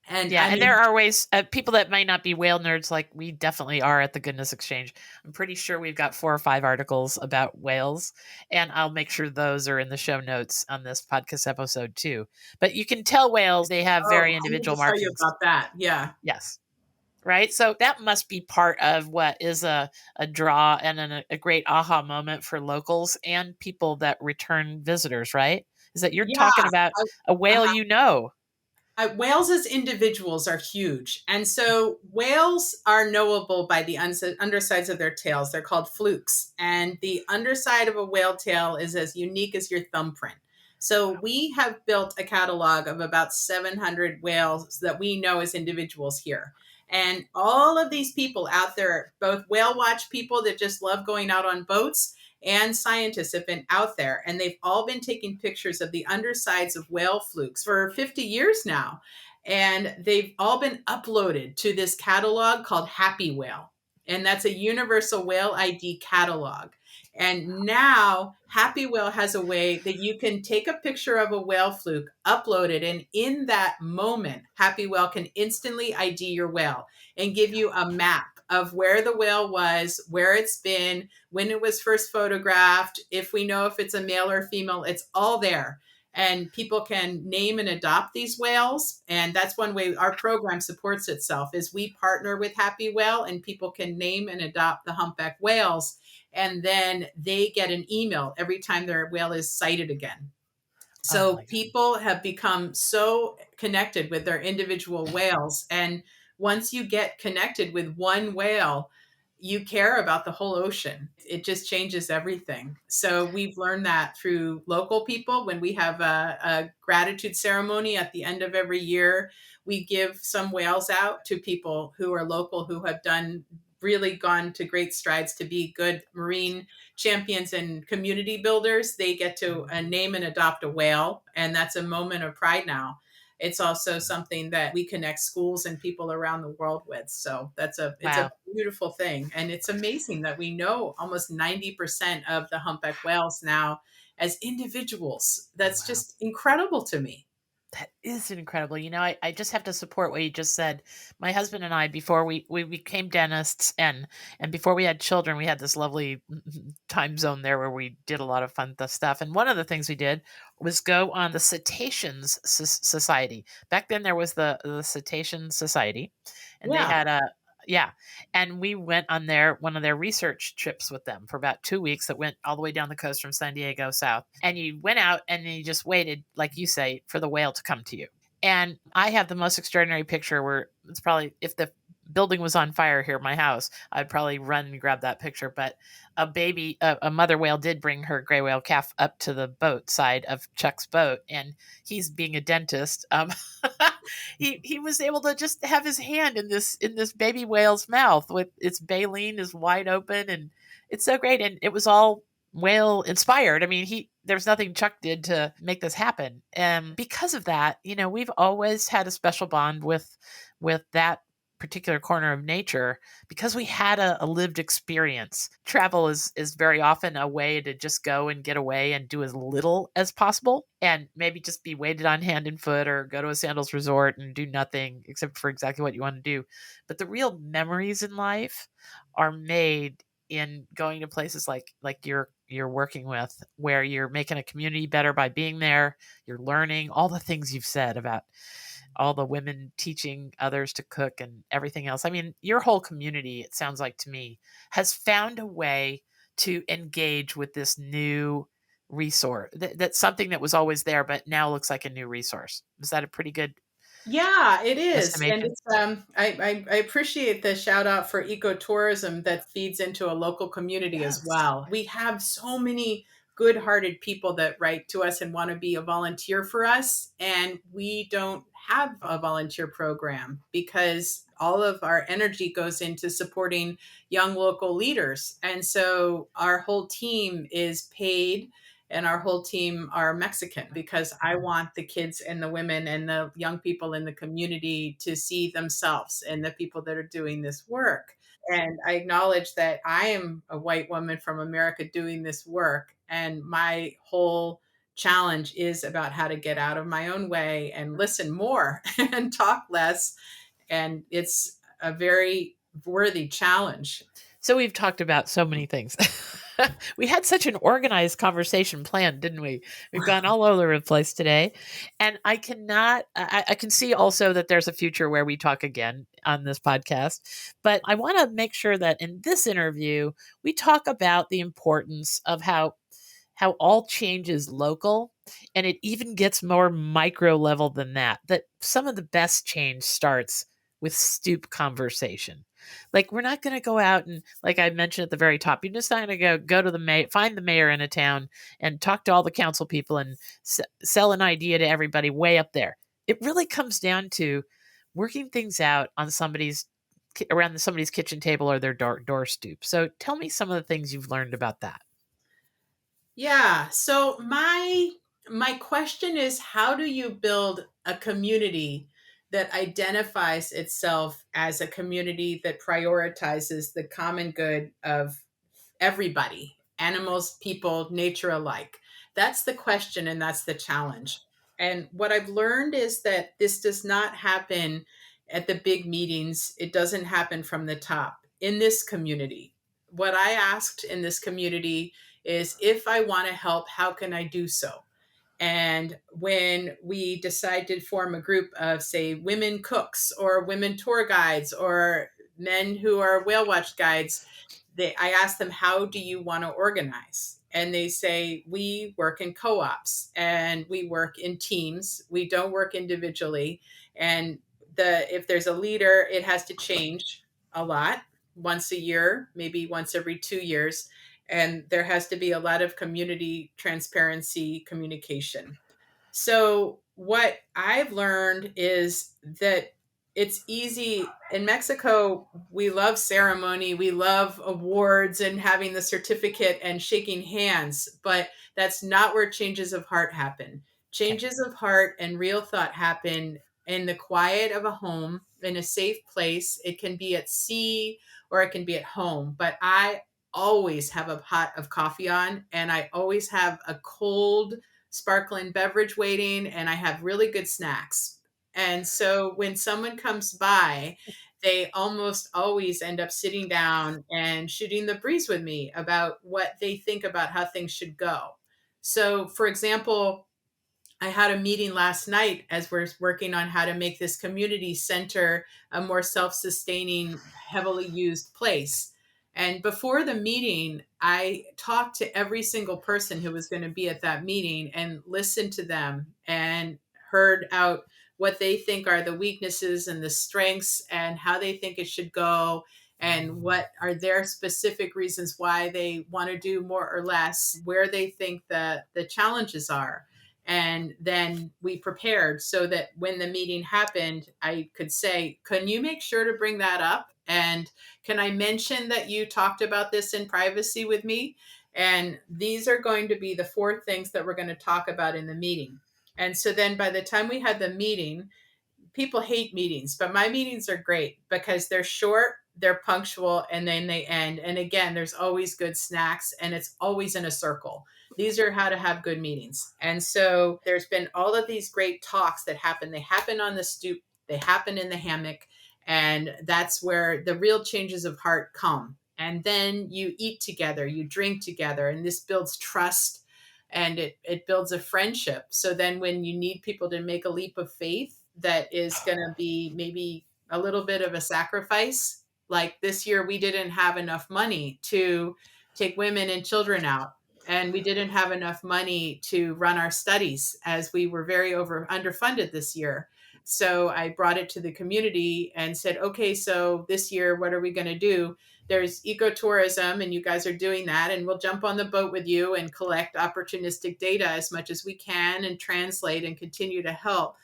S1: And
S2: Yeah,
S1: I
S2: and there
S1: mean,
S2: are ways, people that might not be whale nerds like we definitely are at the Goodness Exchange. I'm pretty sure we've got 4 or 5 articles about whales, and I'll make sure those are in the show notes on this podcast episode too. But you can tell whales, they have
S1: oh,
S2: very
S1: I need
S2: individual
S1: to tell you
S2: markings.
S1: about that. Yeah.
S2: Yes. Right? So that must be part of what is a draw and a great aha moment for locals and people that return visitors, right? Is that you're
S1: Yeah.
S2: talking about a whale you know.
S1: Whales as individuals are huge. And so whales are knowable by the undersides of their tails. They're called flukes. And the underside of a whale tail is as unique as your thumbprint. So we have built a catalog of about 700 whales that we know as individuals here. And all of these people out there, both whale watch people that just love going out on boats and scientists have been out there and they've all been taking pictures of the undersides of whale flukes for 50 years now. And they've all been uploaded to this catalog called Happy Whale. And that's a universal whale ID catalog. And now Happy Whale has a way that you can take a picture of a whale fluke, upload it, and in that moment, Happy Whale can instantly ID your whale and give you a map of where the whale was, where it's been, when it was first photographed, if we know if it's a male or female, it's all there. And people can name and adopt these whales. And that's one way our program supports itself is we partner with Happy Whale and people can name and adopt the humpback whales. And then they get an email every time their whale is sighted again.
S2: Oh
S1: So
S2: my god.
S1: people have become so connected with their individual whales. And once you get connected with one whale, you care about the whole ocean. It just changes everything. So we've learned that through local people. When we have a gratitude ceremony at the end of every year, we give some whales out to people who are local, who have done really gone to great strides to be good marine champions and community builders. They get to name and adopt a whale, and that's a moment of pride now. It's also something that we connect schools and people around the world with. So it's a
S2: Wow.
S1: beautiful thing. And it's amazing that we know almost 90% of the humpback whales now as individuals. That's
S2: Wow.
S1: just incredible to me.
S2: That is incredible. I just have to support what you just said. My husband and I, before we became dentists and before we had children, we had this lovely time zone there where we did a lot of fun stuff. And one of the things we did was go on the Cetaceans Society. Back then there was the Cetacean Society, and they
S1: Yeah.
S2: had a yeah, and we went on their one of their research trips with them for about 2 weeks that went all the way down the coast from San Diego south. And you went out and you just waited, like you say, for the whale to come to you. And I have the most extraordinary picture where it's probably, if the building was on fire here at my house, I'd probably run and grab that picture. But a mother whale did bring her gray whale calf up to the boat side of Chuck's boat. And he's being a dentist. He was able to just have his hand in this baby whale's mouth with its baleen is wide open, and it's so great. And it was all whale inspired. I mean, there's nothing Chuck did to make this happen. And because of that, we've always had a special bond with that particular corner of nature because we had a lived experience. Travel is very often a way to just go and get away and do as little as possible and maybe just be waited on hand and foot or go to a sandals resort and do nothing except for exactly what you want to do. But the real memories in life are made in going to places like you're working with, where you're making a community better by being there, you're learning all the things you've said about all the women teaching others to cook and everything else. I mean, your whole community, it sounds like to me, has found a way to engage with this new resource. That's something that was always there, but now looks like a new resource. Is that a pretty good
S1: Yeah, it is. And
S2: estimation?
S1: it's I appreciate the shout out for ecotourism that feeds into a local community as
S2: Yes.
S1: well. We have so many good-hearted people that write to us and want to be a volunteer for us, and we don't have a volunteer program because all of our energy goes into supporting young local leaders. And so our whole team is paid, and our whole team are Mexican because I want the kids and the women and the young people in the community to see themselves and the people that are doing this work. And I acknowledge that I am a white woman from America doing this work. And my whole challenge is about how to get out of my own way and listen more and talk less. And it's a very worthy challenge.
S2: So we've talked about so many things. We had such an organized conversation planned, didn't we? We've gone all over the place today. And I can see also that there's a future where we talk again on this podcast. But I want to make sure that in this interview, we talk about the importance of how all change is local, and it even gets more micro level than that some of the best change starts with stoop conversation. Like, we're not going to go out and, like I mentioned at the very top, you're just not going to go to the mayor, find the mayor in a town and talk to all the council people and sell an idea to everybody way up there. It really comes down to working things out on around somebody's kitchen table or their door stoop. So tell me some of the things you've learned about that.
S1: Yeah. So my question is, how do you build a community that identifies itself as a community that prioritizes the common good of everybody, animals, people, nature alike? That's the question and that's the challenge. And what I've learned is that this does not happen at the big meetings. It doesn't happen from the top in this community. What I asked in this community is, if I want to help, how can I do so? And when we decide to form a group of, say, women cooks or women tour guides or men who are whale watch guides, I ask them, how do you want to organize? And they say, we work in co-ops and we work in teams. We don't work individually. And if there's a leader, it has to change a lot. once a year, maybe once every 2 years. And there has to be a lot of community transparency communication. So, what I've learned is that it's easy in Mexico. We love ceremony, we love awards and having the certificate and shaking hands, but that's not where changes of heart happen.
S2: Okay.
S1: Changes of heart and real thought happen in the quiet of a home, in a safe place. It can be at sea or it can be at home, but I always have a pot of coffee on, and I always have a cold sparkling beverage waiting, and I have really good snacks. And so when someone comes by, they almost always end up sitting down and shooting the breeze with me about what they think about how things should go. So, for example, I had a meeting last night as we're working on how to make this community center a more self sustaining, heavily used place. And before the meeting, I talked to every single person who was going to be at that meeting and listened to them and heard out what they think are the weaknesses and the strengths and how they think it should go and what are their specific reasons why they want to do more or less, where they think the challenges are. And then we prepared so that when the meeting happened, I could say, can you make sure to bring that up? And can I mention that you talked about this in privacy with me? And these are going to be the four things that we're going to talk about in the meeting. And so then by the time we had the meeting, people hate meetings, but my meetings are great because they're short, they're punctual, and then they end. And again, there's always good snacks and it's always in a circle. These are how to have good meetings. And so there's been all of these great talks that happen. They happen on the stoop, they happen in the hammock, and that's where the real changes of heart come. And then you eat together, you drink together, and this builds trust and it builds a friendship. So then when you need people to make a leap of faith that is going to be maybe a little bit of a sacrifice, like this year we didn't have enough money to take women and children out, and we didn't have enough money to run our studies as we were very over underfunded this year. So I brought it to the community and said, okay, so this year what are we going to do? There's ecotourism, and you guys are doing that, and we'll jump on the boat with you and collect opportunistic data as much as we can and translate and continue to help.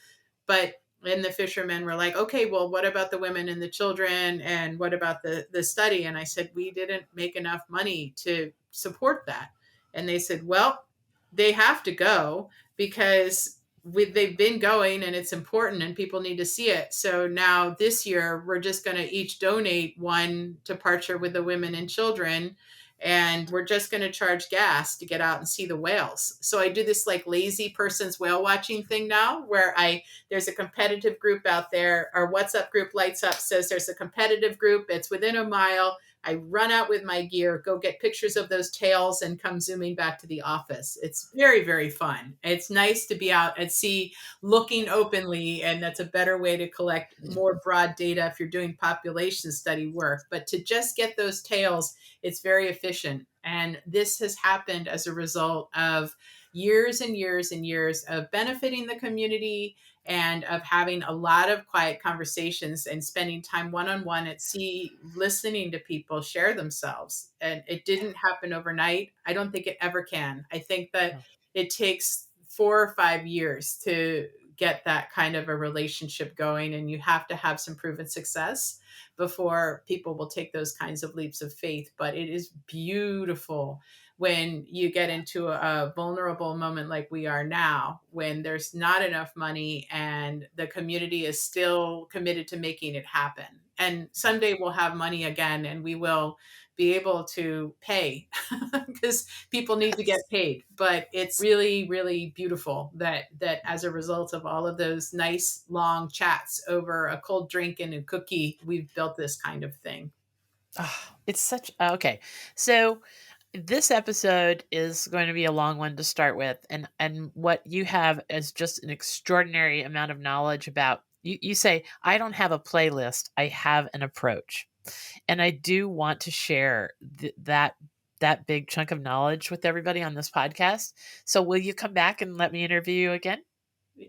S1: But then the fishermen were like, okay, well, what about the women and the children, and what about the study? And I said, we didn't make enough money to support that. And they said, well, they have to go because they've been going and it's important and people need to see it. So now this year, we're just going to each donate one departure with the women and children. And we're just going to charge gas to get out and see the whales. So I do this like lazy person's whale watching thing now, where there's a competitive group out there. Our WhatsApp group lights up, says there's a competitive group. It's within a mile. I run out with my gear, go get pictures of those tails, and come zooming back to the office. It's very, very fun. It's nice to be out at sea looking openly, and that's a better way to collect more broad data if you're doing population study work. But to just get those tails, it's very efficient. And this has happened as a result of years and years and years of benefiting the community and of having a lot of quiet conversations and spending time one on one at sea, listening to people share themselves. And it didn't happen overnight. I don't think it ever can. I think that
S2: No.
S1: it takes 4 or 5 years to get that kind of a relationship going. And you have to have some proven success before people will take those kinds of leaps of faith. But it is beautiful when you get into a vulnerable moment like we are now, when there's not enough money and the community is still committed to making it happen. And someday we'll have money again and we will be able to pay because people need to get paid. But it's really, really beautiful that as a result of all of those nice long chats over a cold drink and a cookie, we've built this kind of thing.
S2: Ah, it's such okay. So this episode is going to be a long one to start with, and what you have is just an extraordinary amount of knowledge about. You say I don't have a playlist; I have an approach, and I do want to share that big chunk of knowledge with everybody on this podcast. So, will you come back and let me interview you again?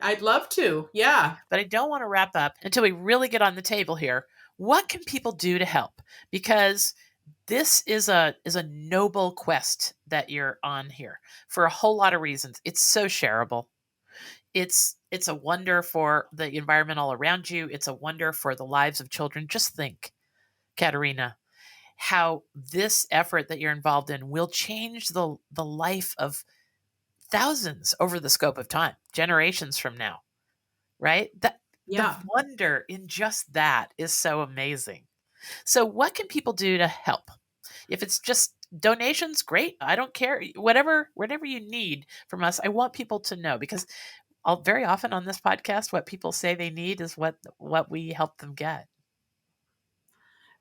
S1: I'd love to. Yeah.
S2: But I don't want to wrap up until we really get on the table here. What can people do to help? Because this is a noble quest that you're on here for a whole lot of reasons. It's so shareable. It's a wonder for the environment all around you. It's a wonder for the lives of children. Just think, Katerina, how this effort that you're involved in will change the life of thousands over the scope of time, generations from now, right? The
S1: Yeah.
S2: wonder in just that is so amazing. So what can people do to help? If it's just donations, great. I don't care. Whatever you need from us, I want people to know because very often on this podcast, what people say they need is what we help them get.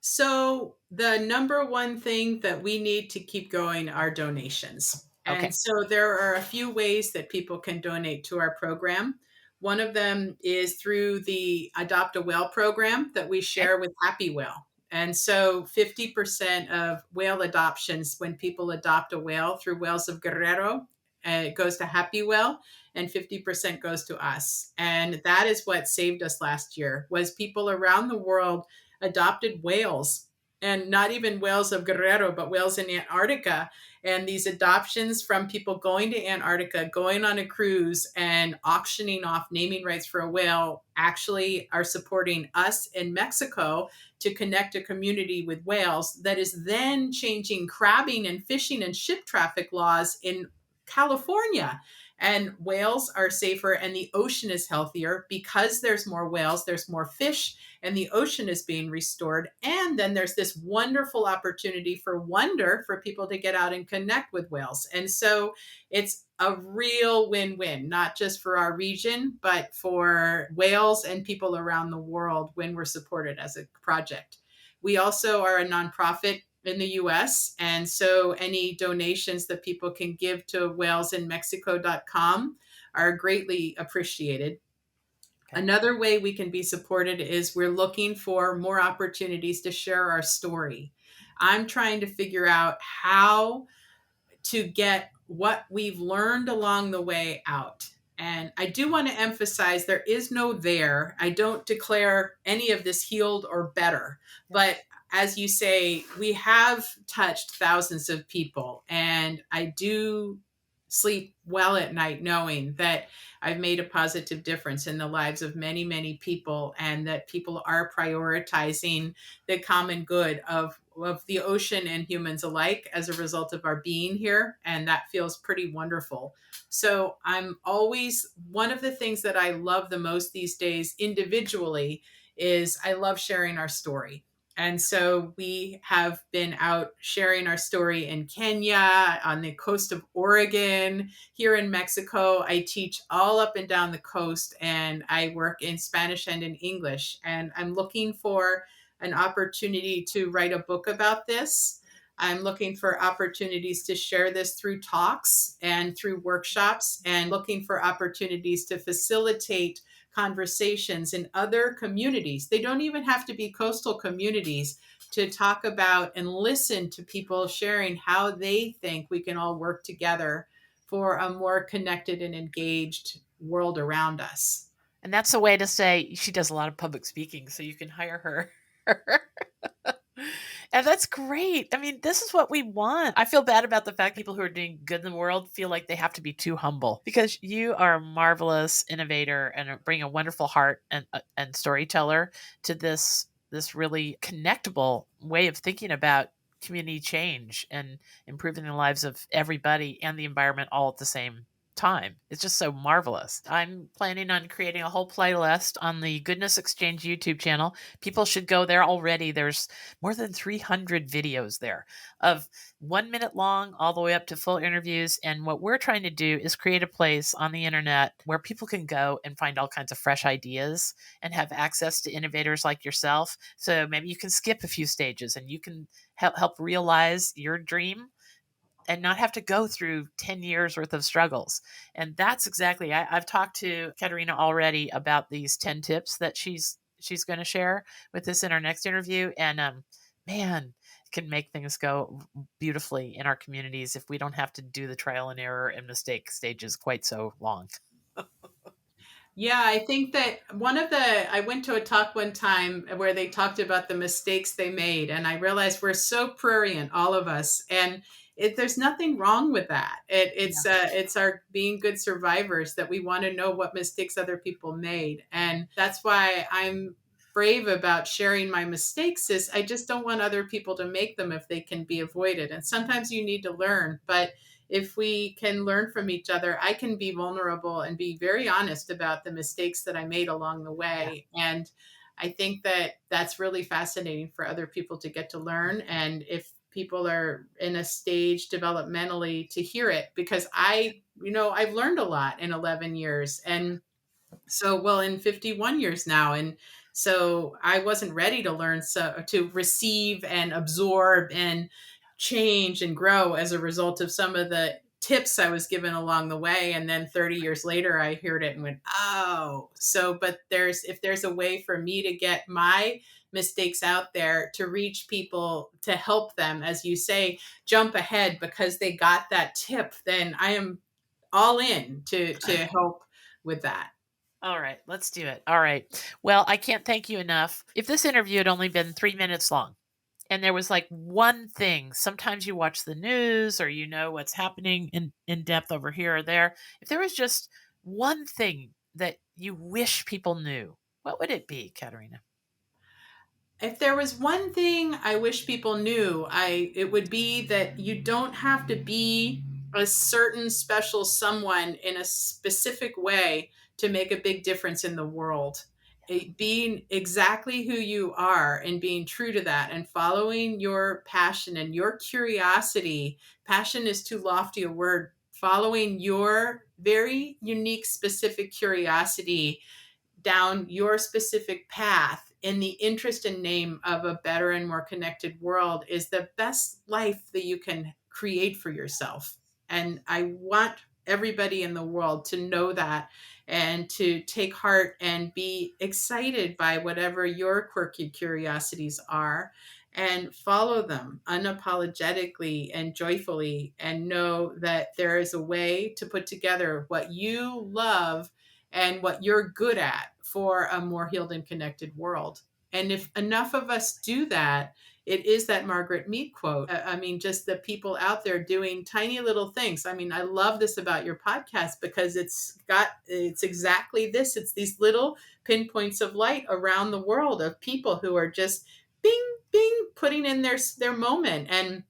S1: So, the number one thing that we need to keep going are donations. And
S2: Okay.
S1: so, there are a few ways that people can donate to our program. One of them is through the Adopt a Whale program that we
S2: Okay.
S1: share with Happy Whale. And so, 50% of whale adoptions, when people adopt a whale through Whales of Guerrero, it goes to Happy Whale, and 50% goes to us. And that is what saved us last year was people around the world adopted whales, and not even whales of Guerrero, but whales in Antarctica. And these adoptions from people going to Antarctica, going on a cruise and auctioning off naming rights for a whale actually are supporting us in Mexico to connect a community with whales that is then changing crabbing and fishing and ship traffic laws in California. And whales are safer and the ocean is healthier because there's more whales, there's more fish, and the ocean is being restored. And then there's this wonderful opportunity for wonder for people to get out and connect with whales. And so it's a real win win, not just for our region, but for whales and people around the world when we're supported as a project. We also are a nonprofit in the US. And so any donations that people can give to whalesinmexico.com are greatly appreciated.
S2: Okay.
S1: Another way we can be supported is we're looking for more opportunities to share our story. I'm trying to figure out how to get what we've learned along the way out. And I do want to emphasize there is no there. I don't declare any of this healed or better.
S2: Yep.
S1: But as you say, we have touched thousands of people. And I do sleep well at night knowing that I've made a positive difference in the lives of many, many people and that people are prioritizing the common good of the ocean and humans alike as a result of our being here. And that feels pretty wonderful. So I'm always, one of the things that I love the most these days individually is I love sharing our story. And so we have been out sharing our story in Kenya, on the coast of Oregon, here in Mexico. I teach all up and down the coast, and I work in Spanish and in English. And I'm looking for an opportunity to write a book about this. I'm looking for opportunities to share this through talks and through workshops, and looking for opportunities to facilitate conversations in other communities. They don't even have to be coastal communities to talk about and listen to people sharing how they think we can all work together for a more connected and engaged world around us.
S2: And that's a way to say she does a lot of public speaking, so you can hire her. And that's great. I mean, this is what we want. I feel bad about the fact people who are doing good in the world feel like they have to be too humble because you are a marvelous innovator and bring a wonderful heart and storyteller to this really connectable way of thinking about community change and improving the lives of everybody and the environment all at the same time. It's just so marvelous. I'm planning on creating a whole playlist on the Goodness Exchange YouTube channel. People should go there already. There's more than 300 videos there of 1 minute long all the way up to full interviews. And what we're trying to do is create a place on the internet where people can go and find all kinds of fresh ideas and have access to innovators like yourself. So maybe you can skip a few stages and you can help realize your dream and not have to go through 10 years worth of struggles. And that's exactly, I've talked to Katerina already about these 10 tips that she's going to share with us in our next interview. And man, it can make things go beautifully in our communities if we don't have to do the trial and error and mistake stages quite so long.
S1: Yeah, I think that I went to a talk one time where they talked about the mistakes they made, and I realized we're so prurient, all of us, and there's nothing wrong with that. It's our being good survivors that we want to know what mistakes other people made, and that's why I'm brave about sharing my mistakes. Is I just don't want other people to make them if they can be avoided, and sometimes you need to learn, but if we can learn from each other, I can be vulnerable and be very honest about the mistakes that I made along the
S2: Yeah.
S1: way. And I think that that's really fascinating for other people to get to learn. And if people are in a stage developmentally to hear it, because I've learned a lot in 11 years. And so, well, in 51 years now. And so I wasn't ready to learn, so to receive and absorb and change and grow as a result of some of the tips I was given along the way. And then 30 years later, I heard it and went, oh, so, but if there's a way for me to get my mistakes out there to reach people, to help them, as you say, jump ahead because they got that tip, then I am all in to help with that.
S2: All right, let's do it. All right. Well, I can't thank you enough. If this interview had only been 3 minutes long, and there was like one thing, sometimes you watch the news or you know what's happening in depth over here or there. If there was just one thing that you wish people knew, what would it be, Katerina?
S1: If there was one thing I wish people knew, I it would be that you don't have to be a certain special someone in a specific way to make a big difference in the world. Being exactly who you are and being true to that and following your passion and your curiosity. Passion is too lofty a word. Following your very unique, specific curiosity down your specific path in the interest and name of a better and more connected world is the best life that you can create for yourself. And I want everybody in the world to know that and to take heart and be excited by whatever your quirky curiosities are and follow them unapologetically and joyfully and know that there is a way to put together what you love and what you're good at for a more healed and connected world. And if enough of us do that, it is that Margaret Mead quote. I mean, just the people out there doing tiny little things. I mean, I love this about your podcast because it's exactly this. It's these little pinpoints of light around the world of people who are just bing, bing, putting in their moment. And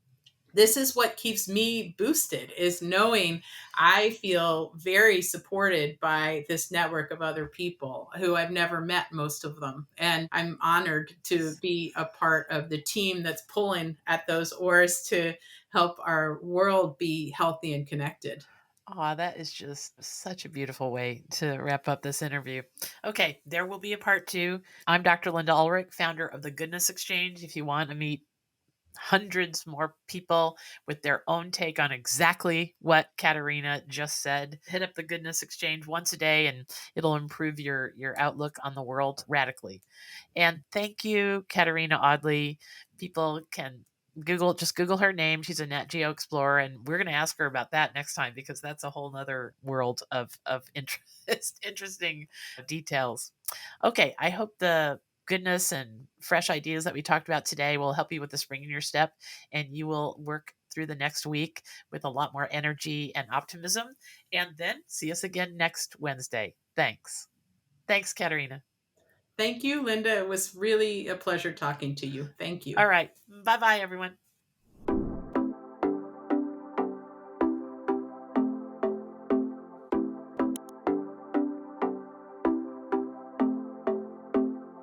S1: this is what keeps me boosted is knowing I feel very supported by this network of other people who I've never met, most of them, and I'm honored to be a part of the team that's pulling at those oars to help our world be healthy and connected.
S2: Aw, that is just such a beautiful way to wrap up this interview. Okay, there will be a part two. I'm Dr. Linda Ulrich, founder of the Goodness Exchange. If you want to meet hundreds more people with their own take on exactly what Katerina just said, hit up the Goodness Exchange once a day and it'll improve your outlook on the world radically. And thank you, Katherina Audley. People can Google her name. She's a Nat Geo Explorer, and we're going to ask her about that next time because that's a whole nother world of interest, interesting details. Okay, I hope the goodness and fresh ideas that we talked about today will help you with the spring in your step, and you will work through the next week with a lot more energy and optimism. And then see us again next Wednesday. Thanks. Thanks, Katerina.
S1: Thank you, Linda. It was really a pleasure talking to you. Thank
S2: All
S1: you.
S2: right. Bye bye, everyone.